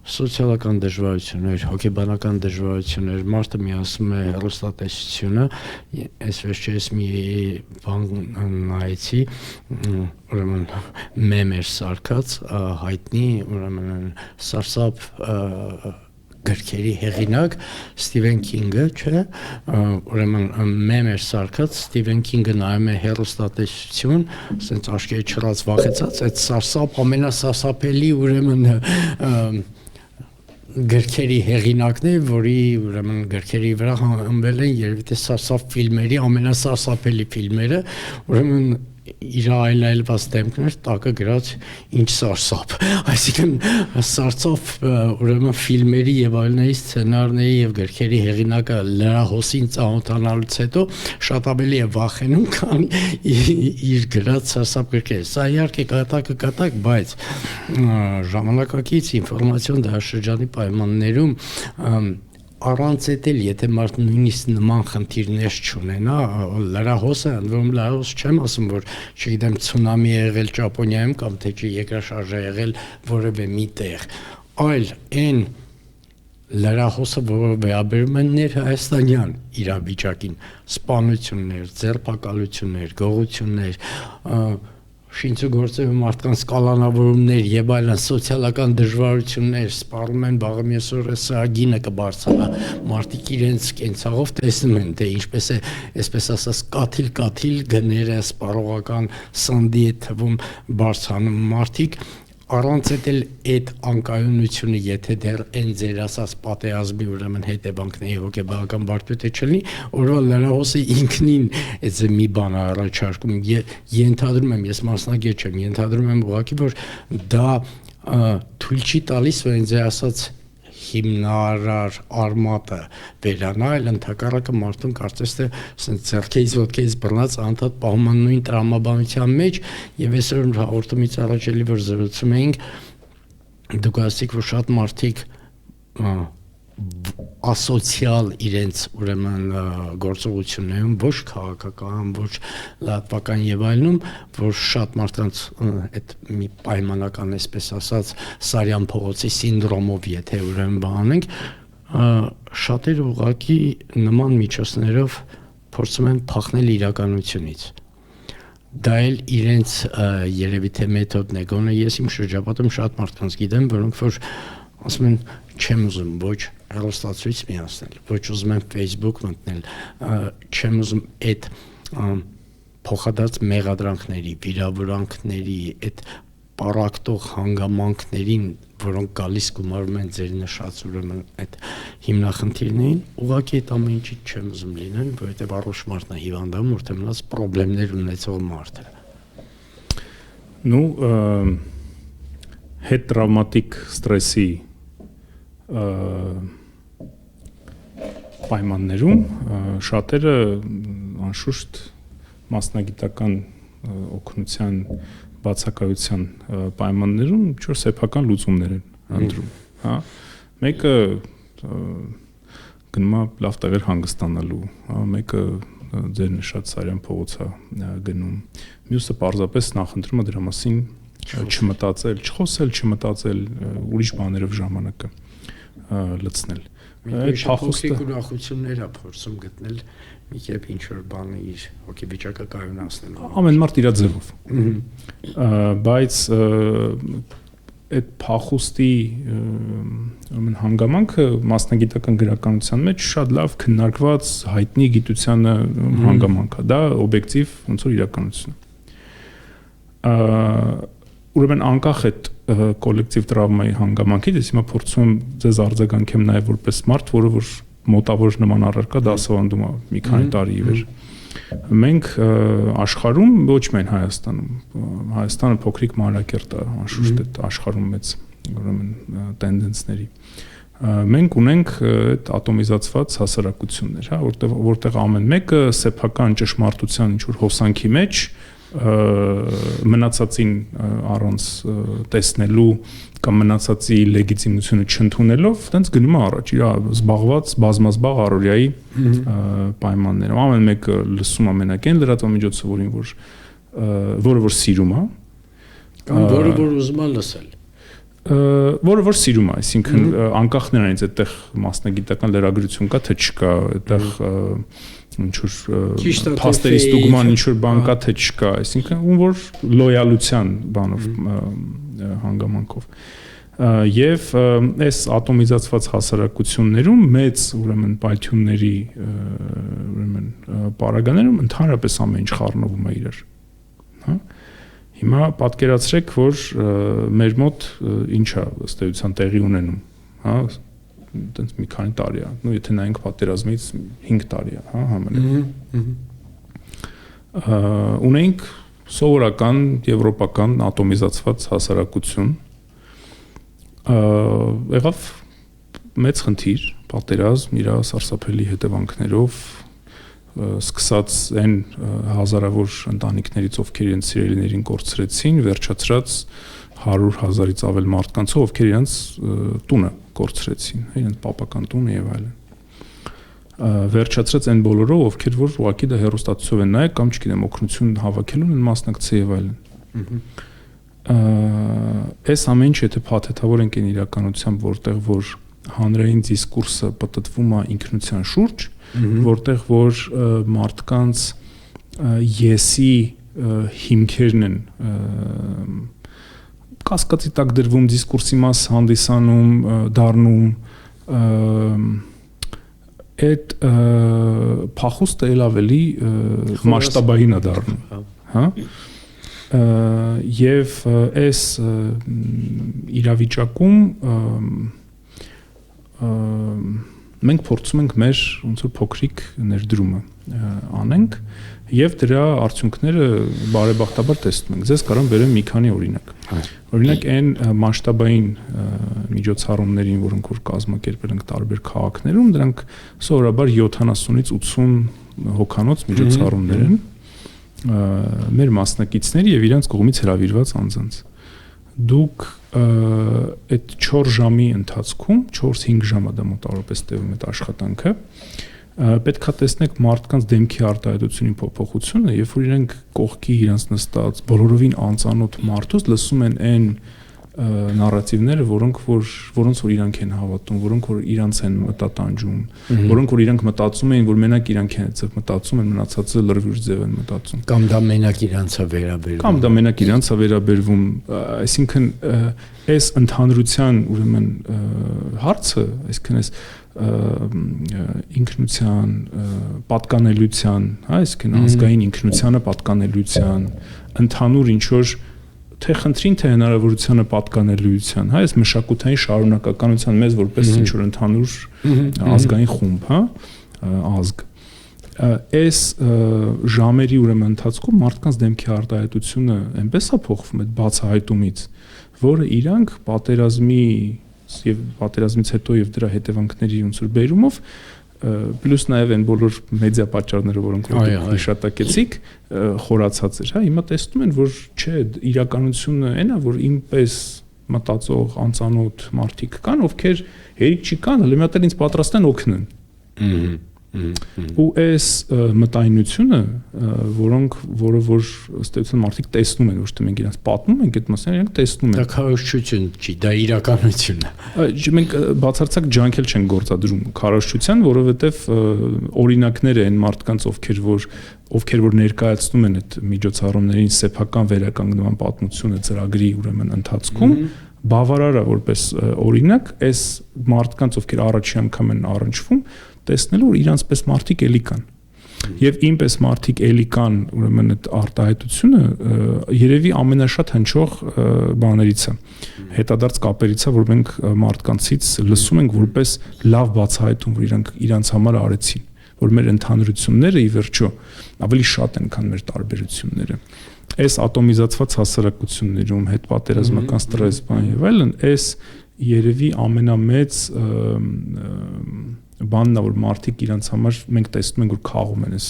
սոցիալական դժվարություններ, հոգեբանական դժվարություններ, մարդը միացնում է հեռուստատեսությունը, այս վերջերս մի բան նայեցի, ուրեմն մեմ էր սարքած, հայտնի, ուրեմն սարսափ գրքերի հեղինակ Ստիվեն Քինգը, չէ, ուրեմն մեմ էր սարքած, Ստիվեն Քինգը նայում է հեռուստատեսություն, ասենց աչքերը չռած վախեցած, այդ սարսափ ամենասարսափելի ուրեմն գրքերի հեղինակն է, որի ուրեմն գրքերի վրա հնվել են երևի թե սարսափ ֆիլմերի ամենասարսափելի ֆիլմերը, ուրեմն իր այլայլված դեմքներ տակը գրած ինչ սարսափ, այսինքն սարսափ ուրեմն ֆիլմերի եւ այլների սցենարների եւ գրքերի հեղինակը լրահոսին ծանոթանալուց հետո շատ ավելի է վախենում, քան իր գրած սարսափ գրքերը։ Սա իհարկե կատակ, բայց ժամանակակից ինֆորմացիոն դարաշրջանի պայմաններում առանց էլ եթե մարդ նույնիսկ նման խնդիրներ չունենա, լրահոսը, ընդորում լրահոս չեմ ասում, որ չգիտեմ ցունամի է եղել Ճապոնիայում կամ թե չի երկրաշարժ է եղել որևէ մի տեղ, այլ այն լրահոսը, որը վերաբերում են ներհայաստանյան իրավիճակին, սպանություններ, ձերբակալություններ, գողություններ, շինցուգործելու մարդկանց կալանավորումներ եւ այլն սոցիալական դժվարություններ սպառում են վաղը մյուս օրը սա գինը կբարձրանա մարդիկ իրենց կենցաղով տեսնում են թե ինչպես է այսպես ասած կաթիլ գները սպառողական սանդի է թվում բարձրանում մարդիկ առանց էլ այդ անկայունությունը եթե դեռ այն ձեր ասած պատերազմի ուրեմն հետևանքների հոգեբանական բարդույթը չլինի, որը լրահոսը ինքնին այս մի բան առաջարկում ենթադրում եմ, ես մասնագետ չեմ, ենթադրում եմ ուղղակի, որ դա թույլ չի տալիս, որ այն ձեր ասած հիմնարար արմատը վերանա, այլ ընդհակառակը մարդուն կարծես թե ձեռքից ոտքից բռնած անդադ պահում են նույն տրամաբանության մեջ եւ այսօր հաղորդումից առաջ էլի որ զրուցում էինք դուք ասիք որ շատ մարդիկ ասոցիալ իրենց ուրեմն գործողություններում ոչ քաղաքական, ոչ լատվական եւ այլնում, որ շատ մարդկանց այդ մի պայմանական այսպես ասած Սարյան փողոցի սինդրոմով եթե ուրեմն բանենք, շատերը ուղղակի նման միջոցներով փորձում են փախնել իրականությունից։ Դա էլ իրենց երևի թե մեթոդն է, գոնե ես իմ շրջապատում շատ մարդկանց գիտեմ, որոնք որ ասում են չեմ ուզում ոչ հեռուստացույց միացնել, ոչ ուզում եմ Facebook մտնել, չեմ ուզում այդ փոխադարձ մեղադրանքների, վիրավորանքների, այդ պարակտող հանգամանքներին, որոնք գալիս գումարում են ձեր նշած ուրեմն այդ հիմնախնդիրներին, ուղղակի այդ ամեն ինչի չեմ ուզում լինել, որովհետև առողջ մարդն է հիվանդանում, որտեղ մնաց խնդիրներ ունեցող մարդը։ Ну, հետտրավմատիկ ստրեսի պայմաններում շատերը անշուշտ մասնագիտական օգնության բացակայության պայմաններում ինչ-որ սեփական լուծումներ են ընտրում, հա։ Մեկը գնում է լավ տեղեր հանգստանալու, հա, մեկը ձեր նշած Սարյան փողոցա գնում, մյուսը պարզապես նախընտրում է դրա մասին չմտածել, չխոսել, չմտածել, ուրիշ բաներով ժամանակը լցնել։ Այդ փոխիկ ուրախություններ է փորձում գտնել մի կերպ ինչ որ բանը իր հոգեվիճակը կայունացնելու։ Ամեն մարդ իր ձևով։ Բայց այդ փախուստի ուրեմն հանգամանքը մասնագիտական գրականության մեջ շատ լավ քննարկված հայտնի գիտությանը հանգամանք է, դա օբյեկտիվ ոնց որ իրականություն է։ Ուրեմն անկախ այդ կոլեկտիվ տրավմայի հանգամանքից հիմա փորձում եմ ձեզ արձագանքեմ նաև որպես մարդ, որը որ մոտավոր նման առարկա դասավանդում է մի քանի տարի ի վեր։ Մենք աշխարհում ոչ միայն Հայաստանը փոքրիկ մանրակերտ է, անշուշտ այդ աշխարհում մեծ ուրեմն տենդենսների։ Մենք ունենք այդ ատոմիզացված հասարակություններ, հա, որտեղ ամեն մեկը սեփական ճշմարտության ինչ որ հոսանքի մեջ մնացածին առանց տեսնելու կամ մնացածի լեգիտիմությունը չընդունելով, տենց գնում է առաջ իր զբաղված բազմազբաղ առօրյայի պայմաններով։ Ամեն մեկը լսում ամենակ այն լրատվամիջոցը, որը որ սիրում է, կամ որը որ ուզում է լսել, որը որ սիրում է, այսինքն անկախ նրանից այդտեղ մասնագիտական լրագրություն կա թե չկա, այդտեղ ինչ-որ փաստերի ստուգման ինչ-որ բան կա թե չկա, այսինքն ում որ լոյալության բանով հանգամանքով։ Եվ այս ատոմիզացված հասարակություններում մեծ ուրեմն պայթյունների ուրեմն պարագաներում ընդհանրապես ամեն ինչ խառնվում է իրար, հա։ Հիմա պատկերացրեք, որ մեր մոտ ինչ է ըստ էության տեղի ունենում, հա, այտենց մի քանի տարի է, նո եթե նայենք պատերազմից 5 տարի է, հա, համենայն։ Ունենք սովորական եվրոպական ատոմիզացված հասարակություն, եղավ մեծ խնդիր, պատերազմ իր սարսափելի հետևանքներով, սկսած այն հազարավոր ընտանիքներից, ովքեր իրենց սիրելիներին կորցրեցին, վերջացրած 100,000-ից ավել մարդկանցով, ովքեր իրենց տունը կորցրեցին, իրենց պապական տունը եւ այլն։ Վերջացրած այն բոլորով, ովքեր որ ուղղակի դա հեռուստացույցով են նայել կամ չգիտեմ օգնություն հավաքելուն են մասնակցել եւ այլն։ Այս ամեն ինչ եթե փաթեթավոր ենք այն իրականությամբ, որտեղ որ հանրային դիսկուրսը պատտվում է ինքնության շուրջ, որտեղ որ մարդկանց եսի հիմքերն են կասկածի տակ դրվում, դիսկուրսի մաս հանդիսանում, դառնում, այդ փախուստը ել ավելի մասշտաբային է դառնում, հա? Եվ այս իրավիճակում մենք փորձում ենք մեր ոնց որ փոքրիկ ներդրումը անենք եւ դրա արդյունքները բարեբախտաբար տեսնում ենք։ Ձեզ կարամ բերեմ մի քանի օրինակ։ Օրինակ այն մասշտաբային միջոցառումներին, որոնք որ կազմակերպել ենք տարբեր քաղաքներում, դրանք սովորաբար 70-ից 80 հոգանոց միջոցառումներ են մեր մասնակիցների եւ իրենց կողմից հրավիրված անձանց։ Դուք այդ 4 ժամի ընթացքում 4-5 ժամ է դա մոտավորապես տևում այդ աշխատանքը պետք է տեսնեք մարդկանց դեմքի արտահայտությունի փոփոխությունը, երբ որ իրենք կողքի իրենց նստած բոլորովին անծանոթ մարդուց լսում են այն նարատիվները, որոնք որ իրանք են հավատում, որոնք որ իրանց են մտատանջում, որոնք որ իրանք մտածում էին, որ մենակ իրանք են այդպես մտածում են, մնացածը լրիվ ձև են մտածում։ Կամ դա մենակ իրանց է վերաբերվում։ Կամ դա մենակ իրանց է վերաբերվում, այսինքն այս ընդհանրության ուրեմն հարցը, այսինքն այս ինքնության, պատկանելիության, հա, այսինքն ազգային ինքնությանը պատկանելիության, ընդհանուր ինչ որ թե խնդրին թե հնարավորությանը պատկանելիության, հա, այս մշակութային շարունակականության մեզ որպես ինչ որ ընդհանուր ազգային խումբ, հա, ազգ։ Այս ժամերի ուրեմն ընթացքում մարդկանց դեմքի արտահայտությունը այնպես է փոխվում այդ բացահայտումից, որը իրանք պատերազմից հետո եւ դրա հետևանքների ոնց որ բերումով պլյուս նաև այն բոլոր մեդիա պատճառները, որոնք հիշատակեցիք, խորացած էր, հա, հիմա տեսնում են, որ չէ, իրականությունը այն է, որ ինպես մտածող անծանոթ մարդիկ կան, ովքեր հերիք չի կան, հələ մի հատ ինձ պատրաստ են օգնեն։ Ու այս մտայնությունը, որը որ ըստ էության մարդիկ տեսնում են, ոչ թե մենք իրենց պատմում ենք այդ մասը, իրենք տեսնում են։ Դա քարոզչություն չի, դա իրականություն է։ Մենք բացարձակ ջանքել չենք գործադրում քարոզչության, որովհետև օրինակներ են մարդկանց, ովքեր որ ներկայացնում են այդ միջոցառումներին սեփական վերականգնման պատմությունը ծրագրի ուրեմն ընթացքում, բավարար է որպես օրինակ այս մարդկանց, ովքեր առաջի անգամ են առնչվում, տեսնելու որ իրանցպես մարդիկ էլի կան։ Եվ ինպես մարդիկ էլի կան, ուրեմն այդ արտահայտությունը երևի ամենաշատ հնչող բաներից է։ Հետադարձ կապերից է, որ մենք մարդկանցից լսում ենք որպես լավ բացահայտում, որ իրանց համար արեցին, որ մեր ընդհանրությունները ի վերջո ավելի շատ են, քան մեր տարբերությունները։ Այս ատոմիզացված հասարակություններում հետպատերազմական ստրես բան եւ այլն, այս երևի ամենամեծ բանն է, որ մարդիկ իրանց համար մենք տեսնում ենք, որ քաղում են այս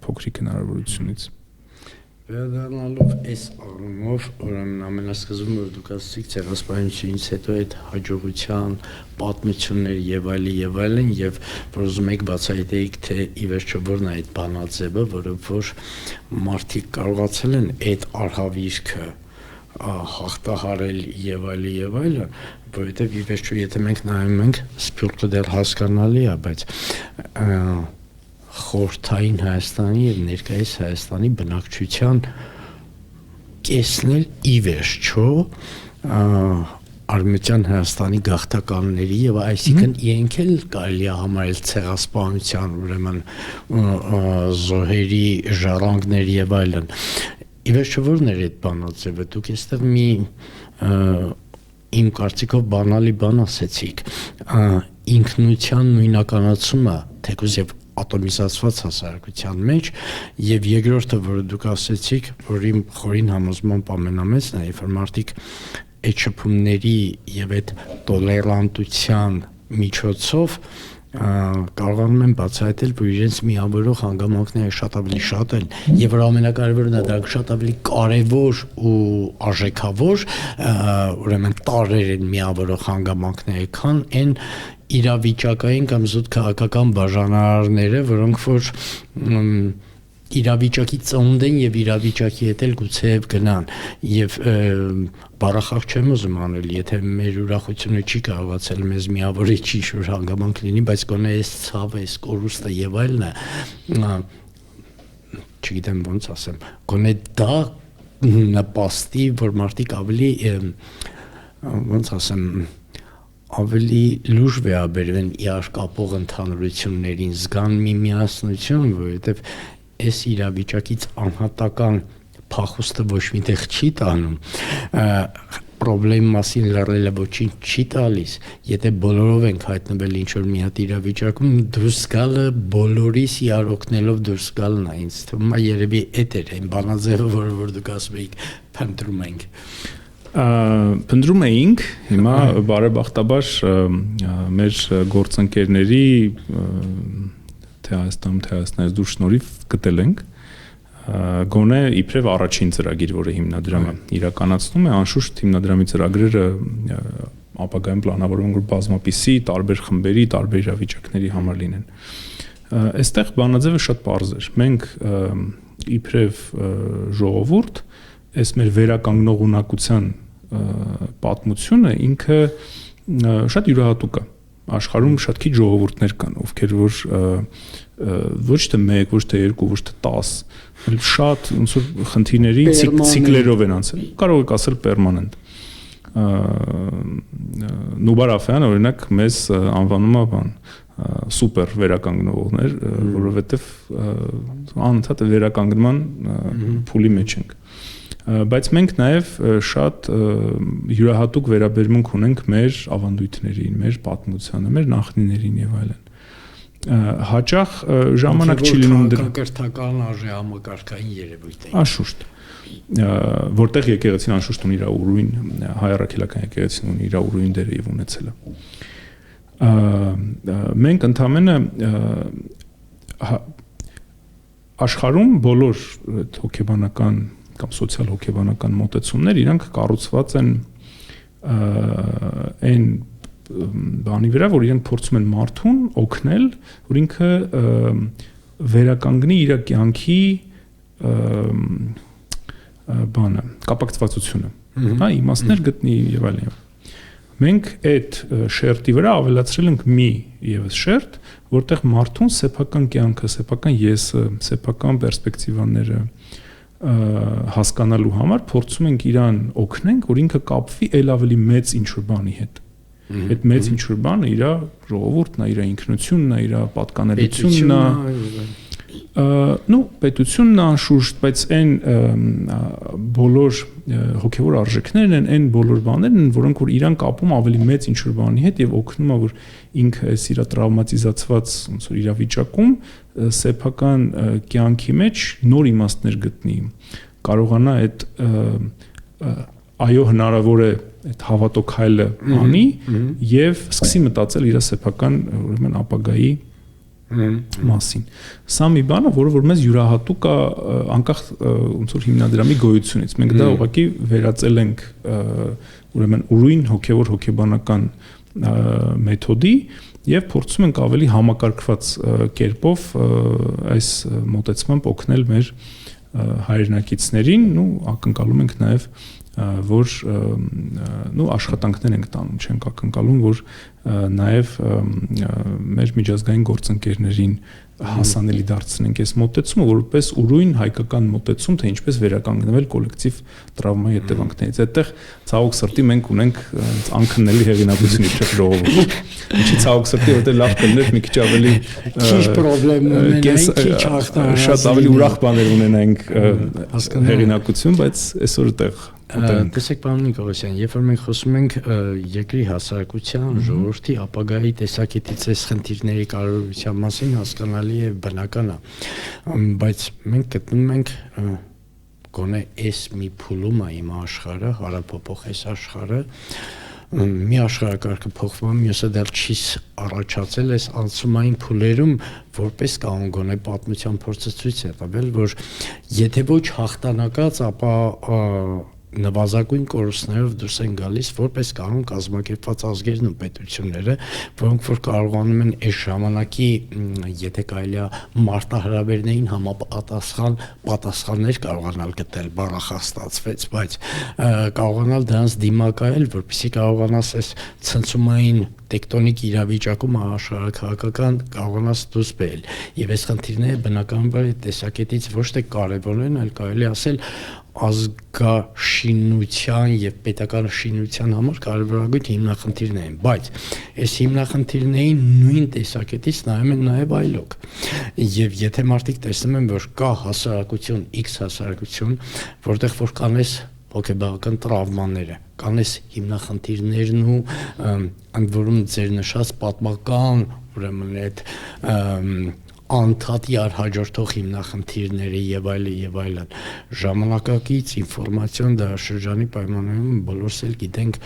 փոքրիկ հնարավորությունից։ Վերադառնալով այս առումով, ուրեմն ամենասկզբում որ դուք ասացիք ցեղասպանությունից հետո այդ հաջողության պատմություններ եւ այլն եւ որ ուզում եք բացահայտեիք թե ի վերջո որն է այդ բանաձևը, որը որ մարդիկ կարողացել են այդ արհավիրքը հաղթահարել եւ այլն, որովհետեւ ի վերջո եթե մենք նայում ենք սփյուռքը դեռ հասկանալի է, բայց խորհրդային Հայաստանի եւ ներկայիս Հայաստանի բնակչության կեսն էլ ի վերջո Արմենիան Հայաստանի գաղթականների եւ այսինքն իրենք էլ կարելի է համարել ցեղասպանության ուրեմն զոհերի ժառանգներ եւ այլն։ Ի վերջո որն էր այդ բանաձևը, դուք այստեղ մի իմ կարծիքով բանալի բան ասեցիք, ինքնության նույնականացումը թեկուզ եւ ատոմիզացված հասարակության մեջ, եւ երկրորդը, որը դուք ասեցիք, որ իմ խորին համոզմամբ ամենամեծն է, երբ որ մարդիկ այդ շփումների եւ այդ տոլերանտության միջոցով կարողանում են բացահայտել, որ իրենց միավորող հանգամանքները շատ ավելի շատ են եւ որ ամենակարևորն է, դրանք շատ ավելի կարևոր ու արժեքավոր, ուրեմն տարրեր են միավորող հանգամանքները, քան այն իրավիճակային կամ զուտ քաղաքական բաժանարարները, որոնք որ իրավիճակի ծնունդ են եւ իրավիճակի հետ էլ գուցեև գնան եւ բառախաղ չեմ ուզում անել, եթե մեր ուրախությունը չի կարողացել մեզ միավորել չի շուտ հանգամանք լինի, բայց գոնե այս ցավը, այս կորուստը եւ այլն է, չգիտեմ ոնց ասեմ, գոնե դա նպաստի, որ մարդիկ ավելի ոնց ասեմ ավելի լուրջ վերաբերվեն իրար կապող ընդհանրություններին, զգան մի միասնություն, որովհետեւ այս իրավիճակից անհատական փախուստը ոչ միտեղ չի տանում, պրոբլեմի մասին լռելը ոչինչ չի տալիս, եթե բոլորով ենք հայտնվել ինչ-որ մի հատ իրավիճակում, դուրս գալը բոլորիս իրար օգնելով դուրս գալն է, ինձ թվում է երևի էդ էր այն բանաձևը, որ դուք ասում եք, փնտրում ենք։ Փնտրում էինք, հիմա բարեբախտաբար մեր գործընկերների թե Հայաստանում, թե Հայաստանից դուրս շնորհիվ գտել ենք, գոնե իբրև առաջին ծրագիր, որը հիմնադրամը իրականացնում է, անշուշտ հիմնադրամի ծրագրերը ապագայում պլանավորվում են, որ բազմապիսի, տարբեր խմբերի, տարբեր իրավիճակների համար լինեն։ Այստեղ բանաձևը շատ պարզ էր։ Մենք իբրև ժողովուրդ, այս մեր վերականգնող ունակության պատմությունը ինքը շատ յուրահատուկ է։ Աշխարհում շատ քիչ ժողովուրդներ կան, ովքեր որ ոչ թե 1, ոչ թե 2, ոչ թե 10, այլ շատ ոնց որ խնդիրների ցիկլերով են անցել։ Կարող եք ասել պերմանենտ։ Նուբար Աֆյանը օրինակ մեզ անվանում է բան սուպեր վերականգնողներ, որովհետև անընդհատ վերականգնման փուլի մեջ ենք։ Բայց մենք նաև շատ յուրահատուկ վերաբերմունք ունենք մեր ավանդույթներին, մեր պատմությանը, մեր նախնիներին եւ այլն։ Հաճախ ժամանակ չի լինում դրա կրթական արժե համակարգային երևույթ է։ Անշուշտ։ Որտեղ եկեղեցին անշուշտ ունի իր ուրույն, հայ առաքելական եկեղեցին ունի իր ուրույն դերը եւ ունեցել է։ Մենք ընդամենը աշխարհում բոլոր հոգեբանական կամ սոցիալ հոգեբանական մոտեցումներ իրանք կառուցված են այն բանի վրա, որ իրենք փորձում են մարդուն օգնել, որ ինքը վերականգնի իր կյանքի բանը, կապակցվածությունը, հա, իմաստներ գտնի եւ այլն։ Մենք այդ շերտի վրա ավելացրել ենք մի եւս շերտ, որտեղ մարդուն սեփական կյանքը, սեփական եսը, սեփական պերսպեկտիվաները հասկանալու համար փորձում ենք իրան օգնենք, որ ինքը կապվի ել ավելի մեծ ինչ-որ բանի հետ։ Այդ մեծ ինչ-որ բանը իր ժողովուրդն է, իր ինքնությունն է, իր պատկանելությունն է, պետությունն է անշուշտ, բայց այն բոլոր հոգևոր արժեքներն են, այն բոլոր բաներն են, որոնք որ իրան կապում ավելի մեծ ինչ-որ բանի հետ եւ օգնում է, որ ինքը այս իր տրավմատիզացված ոնց որ իրավիճակում սեփական կյանքի մեջ նոր իմաստներ գտնի, կարողանա այդ այո հնարավոր է այդ հավատոք հայլը անի եւ սկսի մտածել իր սեփական ուրեմն ապագայի մասին։ Սա մի բան է, որը որ մեզ յուրահատուկ է անկախ ոնց որ հիմնադրամի գոյությունից։ Մենք դա ուղղակի վերածել ենք ուրեմն ուրույն հոգևոր հոգեբանական մեթոդի եւ փորձում ենք ավելի համակարգված կերպով այս մոտեցմամբ օգնել մեր հայրենակիցներին, ակնկալում ենք նաեւ որ աշխատանքներ ենք տանում, չենք ակնկալում, որ նաև մեր միջազգային գործընկերներին հասանելի դարձնենք այս մոտեցումը, որպես ուրույն հայկական մոտեցում, թե ինչպես վերականգնվել կոլեկտիվ տրավմայի հետևանքներից։ Այդտեղ ցավոք սրտի մենք ունենք անքննելի հեղինակություն իբրև ժողովուրդ։ Ինչի ցավոք սրտի, որտեղ լավ կլներ մի քիչ ավելի քիչ պրոբլեմ ունենանք, քիչ հաղթահարած, շատ ավելի ուրախ բաներ ունենանք հեղինակություն, բայց այսօր այդտեղ Տեսեք, պարոն Նիկոլոսյան, երբ որ մենք խոսում ենք երկրի հասարակության, ժողովրդի ժողովրդի ապագայի տեսակետից այս խնդիրների կարևորության մասին հասկանալի է, բնական է, բայց մենք գտնում ենք գոնե այս մի փուլում է իմ աշխարհը, հարաբերող այս աշխարհը մի աշխարհակարգը փոխվում, մյուսը դեռ չի առաջացել այս անցումային փուլերում, որպես կանոն գոնե պատմության փորձը ցույց է տվել, որ եթե ոչ հաղթանակած, ապա նվազագույն կորուստներով դուրս են գալիս որպես կանոն կազմակերպված ազգերն ու պետությունները, որոնք որ կարողանում են այս ժամանակի, եթե կարելի է մարտահրավերներին համապատասխան պատասխաններ կարողանալ գտել, բառախաստացվեց, բայց կարողանալ դրանց դիմակայել, որպեսզի կարողանաս այս ցնցումային տեկտոնիկ իրավիճակում աշխարհակաղակական կարողանաս դուրս բերել։ Եվ այս խնդիրները բնականաբար այդ տեսակետից ոչ թե կարևոր են, այլ կարելի ասել ազգաշինության եւ պետական շինության համար կարևորագույն հիմնախնդիրներ են, բայց այս հիմնախնդիրներին նույն տեսակետից նայում են նաեւ այլոք։ Եվ եթե մարդիկ տեսնում են, որ կա հասարակություն, X հասարակություն, որտեղ որ կան այս հոգեբանական տրավմաները, կան այս հիմնախնդիրներն ու ընդ որում ձեր նշած պատմական, ուրեմն այդ անդադի հաջորդող հիմնախնդիրները եւ այլն, ժամանակակից ինֆորմացիոն դարաշրջանի պայմաններում բոլորս էլ գիտենք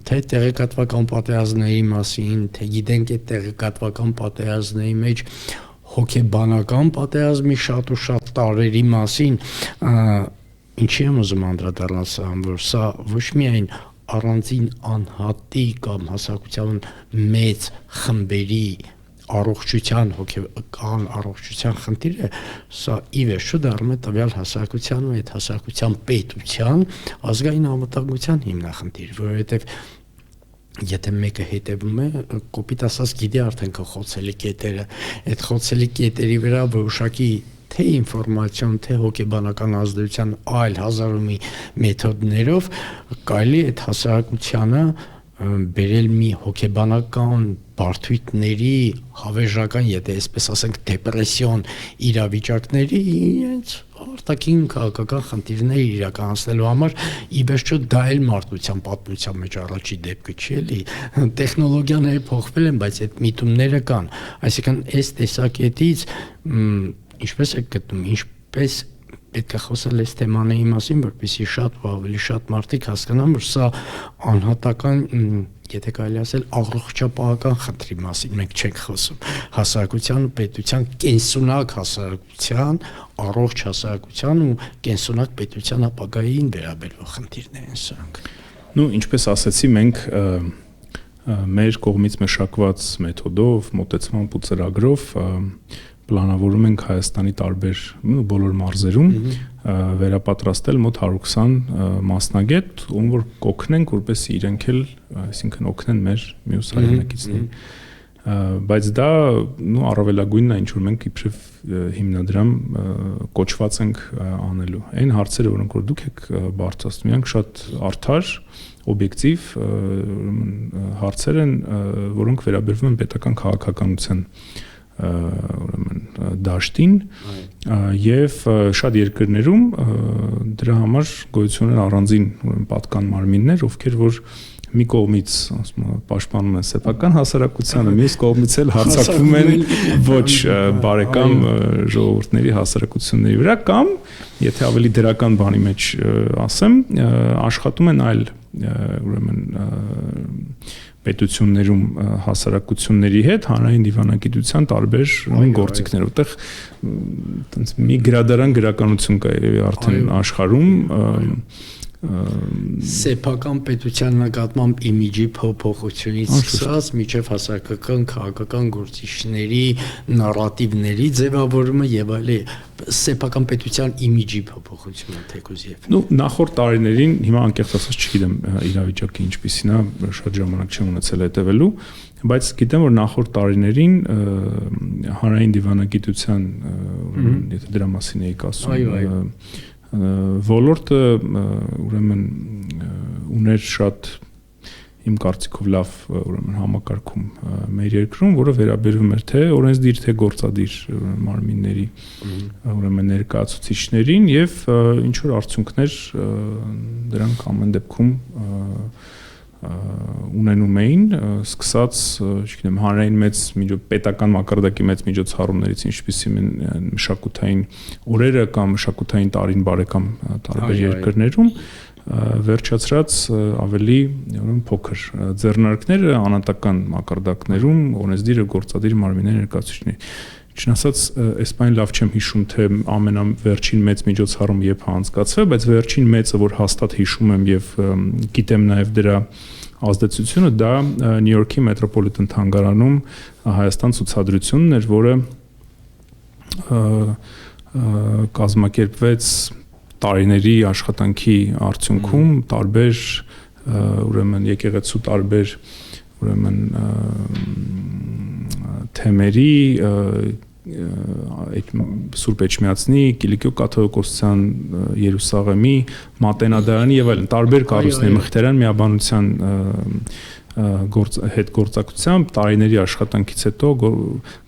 թե տեղեկատվական պատերազմների մասին, թե գիտենք այդ տեղեկատվական պատերազմների մեջ հոգեբանական պատերազմի շատ ու շատ տարերի մասին, ինչի եմ ուզում անդրադառնալ, որ սա ոչ միայն առանձին անհատի կամ հասարակության մեծ խմբերի առողջության հոգեկան առողջության խնդիր է, սա ի վերջո դառնում է տվյալ հասարակության ու այդ հասարակության պետության ազգային անվտանգության հիմնախնդիր, որովհետև եթե մեկը հետևում է, կոպիտ ասած գիտի արդեն քո խոցելի կետերը, այդ խոցելի կետերի վրա որոշակի թե ինֆորմացիոն, թե հոգեբանական ազդեցության այլ հազար ու մի մեթոդներով կարելի է այդ հասարակությանը բերել մի հոգեբանական բարդույթների հավերժական, եթե այսպես ասենք, դեպրեսիոն իրավիճակների իրենց արտաքին քաղաքական խնդիրներ իրականացնելու համար, ի վերջո դա էլ մարդկության պատմության մեջ առաջի դեպքը չի էլի, տեխնոլոգիաները փոխվել են, բայց այդ միտումները կան, այսինքն այս տեսակետից ինչպես եք գտնում, ինչպես պետք է խոսել այս թեմաների մասին, որպեսզի շատ ու ավելի շատ մարդիկ հասկանան, որ սա անհատական, եթե կարելի ասել, առողջապահական խնդրի մասին մենք չենք խոսում, հասարակության ու պետության կենսունակ հասարակության, առողջ հասարակության ու կենսունակ պետության ապագային վերաբերող խնդիրներ են սրանք։ Ну, ինչպես ասացի, մենք մեր կողմից մշակված մեթոդով, մոտեցմամբ ու ծրագրով պլանավորում ենք Հայաստանի տարբեր բոլոր մարզերում վերապատրաստել մոտ 120 մասնագետ, ում որ կօգնենք, որպեսզի իրենք էլ, այսինքն օգնեն մեր մյուս հայրենակիցներին։ Բայց դա առավելագույնն է, ինչ որ մենք իբրև հիմնադրամ կոչված ենք անելու։ Այն հարցերը, որոնք որ դուք եք բարձրացնում, իրանք շատ արդար, օբյեկտիվ հարցեր են, որոնք վերաբերվում են պետական քաղաքականության ուրեմն դաշտին եւ շատ երկրներում դրա համար գոյություն ունեն առանձին ուրեմն պատկան մարմիններ, ովքեր որ մի կողմից ասում եմ պաշտպանում են սեփական հասարակությանը, մյուս կողմից էլ հարձակվում են ոչ բարեկամ ժողովուրդների հասարակությունների վրա կամ եթե ավելի դրական բանի մեջ ասեմ, աշխատում են այլ ուրեմն պետություններում հասարակությունների հետ հանրային դիվանագիտության տարբեր գործիքներ, որտեղ այտենց մի գրադարան գրականություն կա երևի արդեն աշխարհում սեփական պետության նկատմամբ իմիջի փոփոխությունից սկսած մինչև հասարակական քաղաքական գործիչների նարատիվների ձևավորումը եւ այլն սեփական պետության իմիջի փոփոխությունը թեկուզ եւ նախորդ տարիներին հիմա անկեղծ ասած չգիտեմ իրավիճակը ինչպիսին է, շատ ժամանակ չեմ ունեցել հետևելու, բայց գիտեմ որ նախորդ տարիներին հանրային դիվանագիտության եթե դրա մասին էիք ասում ոլորտը ուրեմն ուներ շատ իմ կարծիքով լավ ուրեմն համակարգում մեր երկրում, որը վերաբերվում էր թե օրենսդիր, թե գործադիր մարմինների ուրեմն ներկայացուցիչներին եւ ինչ որ արդյունքներ դրանք ամեն դեպքում ունենում էին, սկսած, չգիտեմ, հանրային մեծ պետական մակարդակի մեծ միջոցառումներից, ինչպիսին են մշակութային օրերը կամ մշակութային տարին բարեկամ տարբեր երկրներում, վերջացրած ավելի փոքր ձեռնարկները անհատական մակարդակներում օրենսդիրը գործադիր մարմինների ներկայացուցիչների Չնայած այս բանը լավ չեմ հիշում թե ամենավերջին մեծ միջոցառում երբ անցկացվել, բայց վերջին մեծը որ հաստատ հիշում եմ եւ գիտեմ նաեւ դրա ազդեցությունը դա Նյու Յորքի մետրոպոլիտեն թանգարանում Հայաստան ցուցադրությունն էր, որը կազմակերպվեց տարիների աշխատանքի արդյունքում տարբեր ուրեմն եկեղեցու տարբեր ուրեմն թեմերի Սուրբ Էջմիածնի, Կիլիկիո կաթողիկոսության, Երուսաղեմի, Մատենադարանի եւ այլն տարբեր կառույցների Մխիթարյան միաբանության հետ գործակցությամբ տարիների աշխատանքից հետո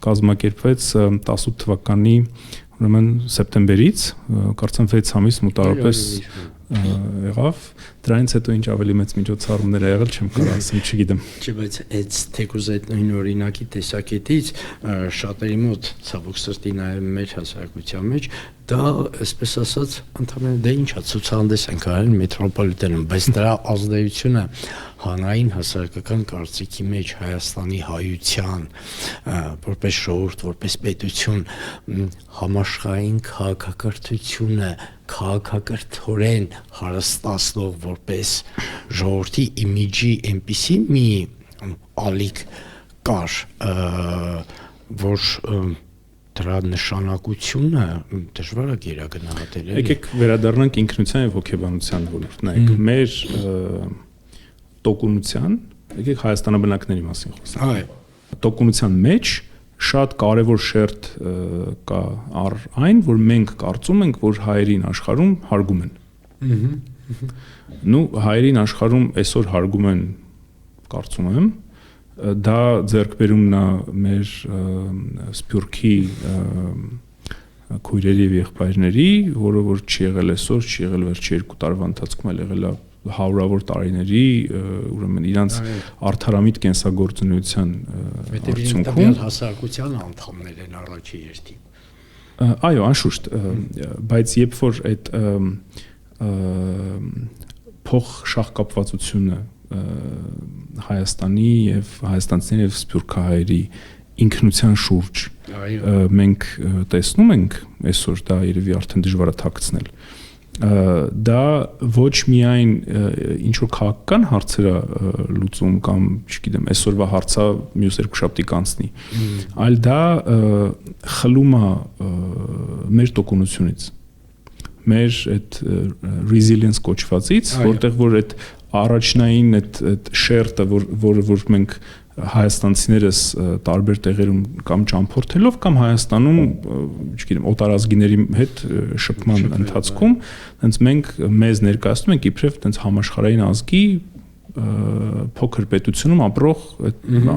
կազմակերպվեց 18 թվականի ուրեմն սեպտեմբերից, կարծեմ 6 ամիս մոտավորապես եղավ, դրանից հետո ինչ ավելի մեծ միջոցառումներ ա եղել, չեմ կարող ասեմ, չգիտեմ։ Չէ, բայց այդ թեկուզ այդ նույն օրինակի տեսակետից շատերի մոտ ցավոք սրտի նաև մեր հասարակության մեջ դա, այսպես ասած, ընդհանրապես դա ինչա ցուցահանդես են կարել մետրոպոլիտենում, բայց դրա ազդեցությունը հանրային հասարակական կարծիքի մեջ Հայաստանի հայության որպես ժողովուրդ, որպես պետություն համաշխարհային քաղաքակրթությունը քաղաքակրթորեն հարստացնող որպես ժողովրդի իմիջի այնպիսի մի ալիք կար, որ դրա նշանակությունը դժվար է գերագնահատել։ Եկեք վերադառնանք ինքնության եւ հոգեբանության ոլորտն, նայեք, մեր տոկունության, եկեք Հայաստանաբնակների մասին խոսենք։ Այո։ Տոկունության մեջ շատ կարևոր շերտ կա առ այն, որ մենք կարծում ենք, որ հայերին աշխարհում հարգում են։ Նու հայերին աշխարհում այսօր հարգում են, կարծում եմ, դա ձեռքբերումն է մեր Սփյուռքի քույրերի եւ եղբայրների, որը որ չի եղել այսօր, չի եղել վերջի 2 տարվա ընթացքում, այլ եղել է հարյուրավոր տարիների, ուրեմն իրանց արդարամիտ կենսագործունեության արդյունքում հասարակության անդամներ են առաջի երթին։ Այո, անշուշտ, բայց երբ որ այդ փող շահկապվածությունը Հայաստանի եւ հայաստանցիների եւ սփյուռքահայերի ինքնության շուրջ մենք տեսնում ենք այսօր դա երևի արդեն դժվար է թաքցնել դա ոչ միայն ինչ որ քաղաքական հարցեր լուծում կամ, չգիտեմ, այսօրվա հարցը մյուս երկուշաբթի կանցնի, այլ դա խլում է մեր տոկունությունից, մեր այդ resilience կոչվածից, որտեղ որ այդ առաջնային այդ շերտը, որ մենք հայաստանցիներս տարբեր տեղերում կամ ճամփորդելով կամ Հայաստանում, չգիտեմ, օտարազգիների հետ շփման ընթացքում, հենց մենք մեզ ներկայացնում ենք իբրև հենց համաշխարհային ազգի փոքր պետությունում ապրող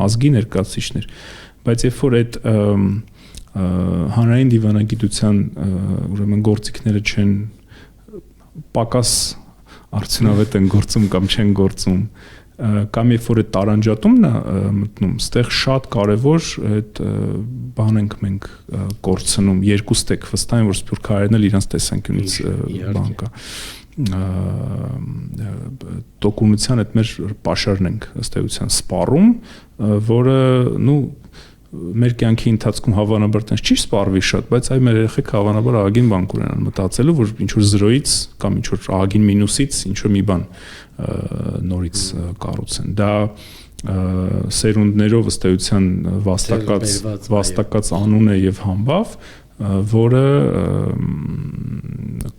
ազգի ներկայացուցիչներ, բայց երբ որ այդ հանրային դիվանագիտության ուրեմն գործիքները չեն պակաս արդյունավետ են գործում կամ չեն գործում կամ երբ որ այդ տարանջատումն է մտնում, ստեղ շատ կարևոր այդ բան ենք մենք կորցնում, երկու ստեկ վստահ եմ, որ սփյուռքահայերն էլ իրենց տեսանկյունից բան կա տոկունության այդ մեր պաշարն ենք ըստ էության սպառում, որը մեր կյանքի ընթացքում հավանաբար տենց չի սպառվի շատ, բայց այ մեր երեխեք հավանաբար ահագին բան կունենան մտածելու, որ ինչ որ 0-ից կամ ինչ որ ահագին մինուսից ինչ որ մի բան նորից կառուցեն։ Դա սերունդներով ըստ էության վաստակած անուն է եւ համբավ, որը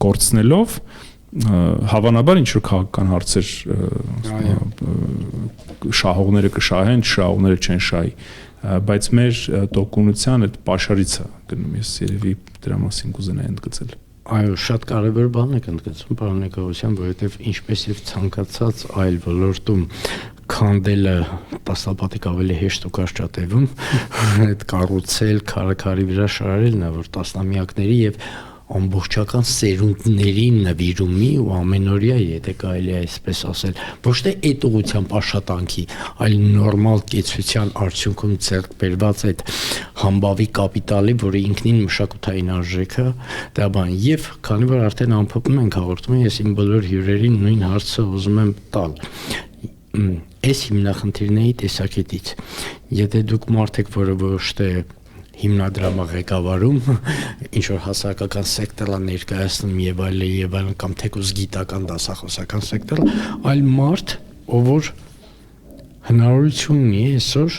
կորցնելով հավանաբար ինչ որ քաղաքական հարցեր շահողները կշահեն, շահողները չեն շահի, բայց մեր տոկունության այդ պաշարից է գնում, ես երևի դրա մասին կուզենայի ընդգծել։ Այո, շատ կարևոր բան եք ընդգծում, պարոն Նիկողոսյան, որովհետև ինչպես եւ ցանկացած այլ ոլորտում քանդելը տասնապատիկ ավելի հեշտ ու կարճ տևում, այդ կառուցել, քարի վրա շարելն է, որ տասնամյակների եւ ամբողջական սերունդների նվիրումի ու ամենօրյա, եթե կարելի է այսպես ասել, ոչ թե այդ ուղղությամբ աշխատանքի, այլ նորմալ կեցության արդյունքում ձեռք բերված այդ համբավի կապիտալի, որը ինքնին մշակութային արժեք է, դա բան, եւ քանի որ արդեն ամփոփում ենք հաղորդումը, ես իմ բոլոր հյուրերին նույն հարցը ուզում եմ տալ։ Այս հիմնախնդիրների տեսակետից, եթե դուք մարդ եք, որը ոչ թե հիմնադրամը ղեկավարում, ինչ որ հասարակական սեկտորը ներկայացնում եւ այլն կամ թեկուզ գիտական դասախոսական սեկտոր, այլ մարդ, ով որ հնարավորություն ունի այսօր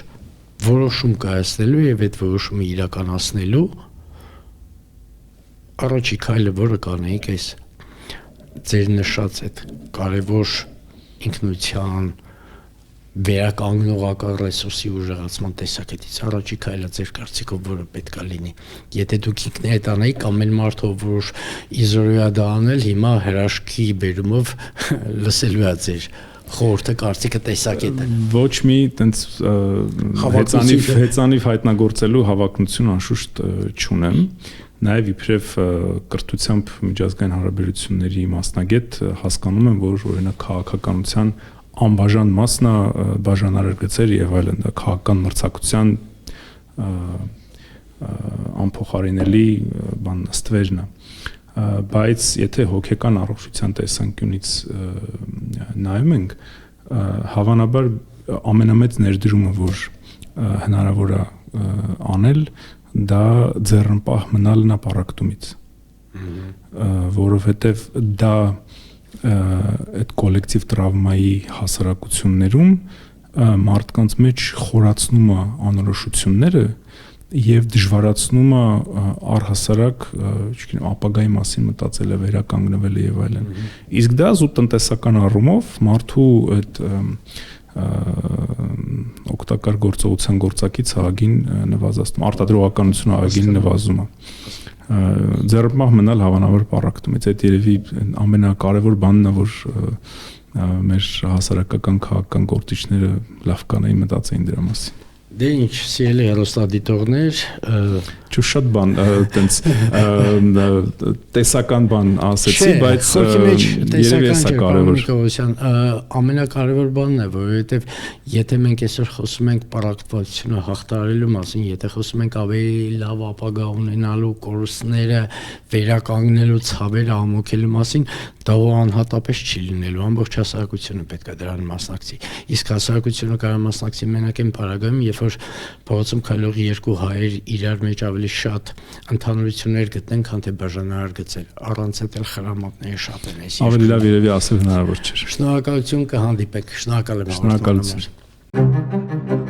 որոշում կայացնելու եւ այդ որոշումը իրականացնելու առաջի քայլը, որը կանեիք այս ձեր նշած այդ կարևոր ինքնության վերականգնողական ռեսուրսի ուժեղացման տեսակետից առաջի քայլը ձեր կարծիքով որը պետք է լինի։ Եթե դուք ինքներդ անեիք կամ այն մարդը, որ իզորյա դա անել, հիմա հրաշքի բերումով լսելու է ձեր խորհուրդը, կարծիքը, տեսակետը։ Ոչ մի տենց հեծանիվ հայտնագործելու հավակնություն անշուշտ չունեմ։ Նաև իբրև կրթությամբ միջազգային հարաբերությունների մասնագետ հասկանում եմ, որ օրինակ քաղաքականության անբաժան մասն է բաժանարար գծեր եւ այլն, դա քաղաքական մրցակցության անփոխարինելի բան ստվերն է, բայց եթե հոգեկան առողջության տեսանկյունից նայում ենք, հավանաբար ամենամեծ ներդրումը, որ հնարավոր է անել, դա ձեռնպահ մնալն է պառակտումից, որովհետեւ դա այդ կոլեկտիվ տրավմայի հասարակություններում մարդկանց մեջ խորացնում է անորոշությունները եւ դժվարացնում է առհասարակ ապագայի մասին մտածելը, վերականգնվելը եւ այլն։ Իսկ դա զուտ տնտեսական առումով մարդու այդ օգտակար գործողության գործակից ահագին նվազեցնում, արտադրողականությունը ահագին նվազում է։ Ձեռնպահ մնալ հավանաբար պառակտումից, այդ երևի ամենակարևոր բանն է, որ մեր հասարակական քաղաքական գործիչները լավ կանեին մտածեին դրա մասին։ Դե ինչ, սիրելի հեռուստադիտողներ, Չու շատ բան, տենց տեսական բան ասեցի, բայց երևի էսա կարևոր։ Ամենակարևոր բանն է, որովհետև եթե մենք այսօր խոսում ենք պառակտվածությունը հաղթահարելու մասին, եթե խոսում ենք ավելի լավ ապագա ունենալու կորուստները վերականգնելու, ցավերը ամոքելու մասին, դա անհատապես չի լինելու, ամբողջ հասարակությունը պետք է դրան մասնակցի։ Իսկ հասարակությունը կարող է մասնակցի մենակ այն պարագայում, երբ որ փողոցում քայլող երկու հայեր իրար մեջ ավելի շատ ընդհանրություններ գտնեն, քան թե բաժանարար գծեր։ Առանց այդ էլ խրամատները շատ են այս։ Ավելի լավ երևի ասել հնարավոր չէ։ Շնորհակալություն, կհանդիպենք։ Շնորհակալ եմ։ Շնորհակալություն։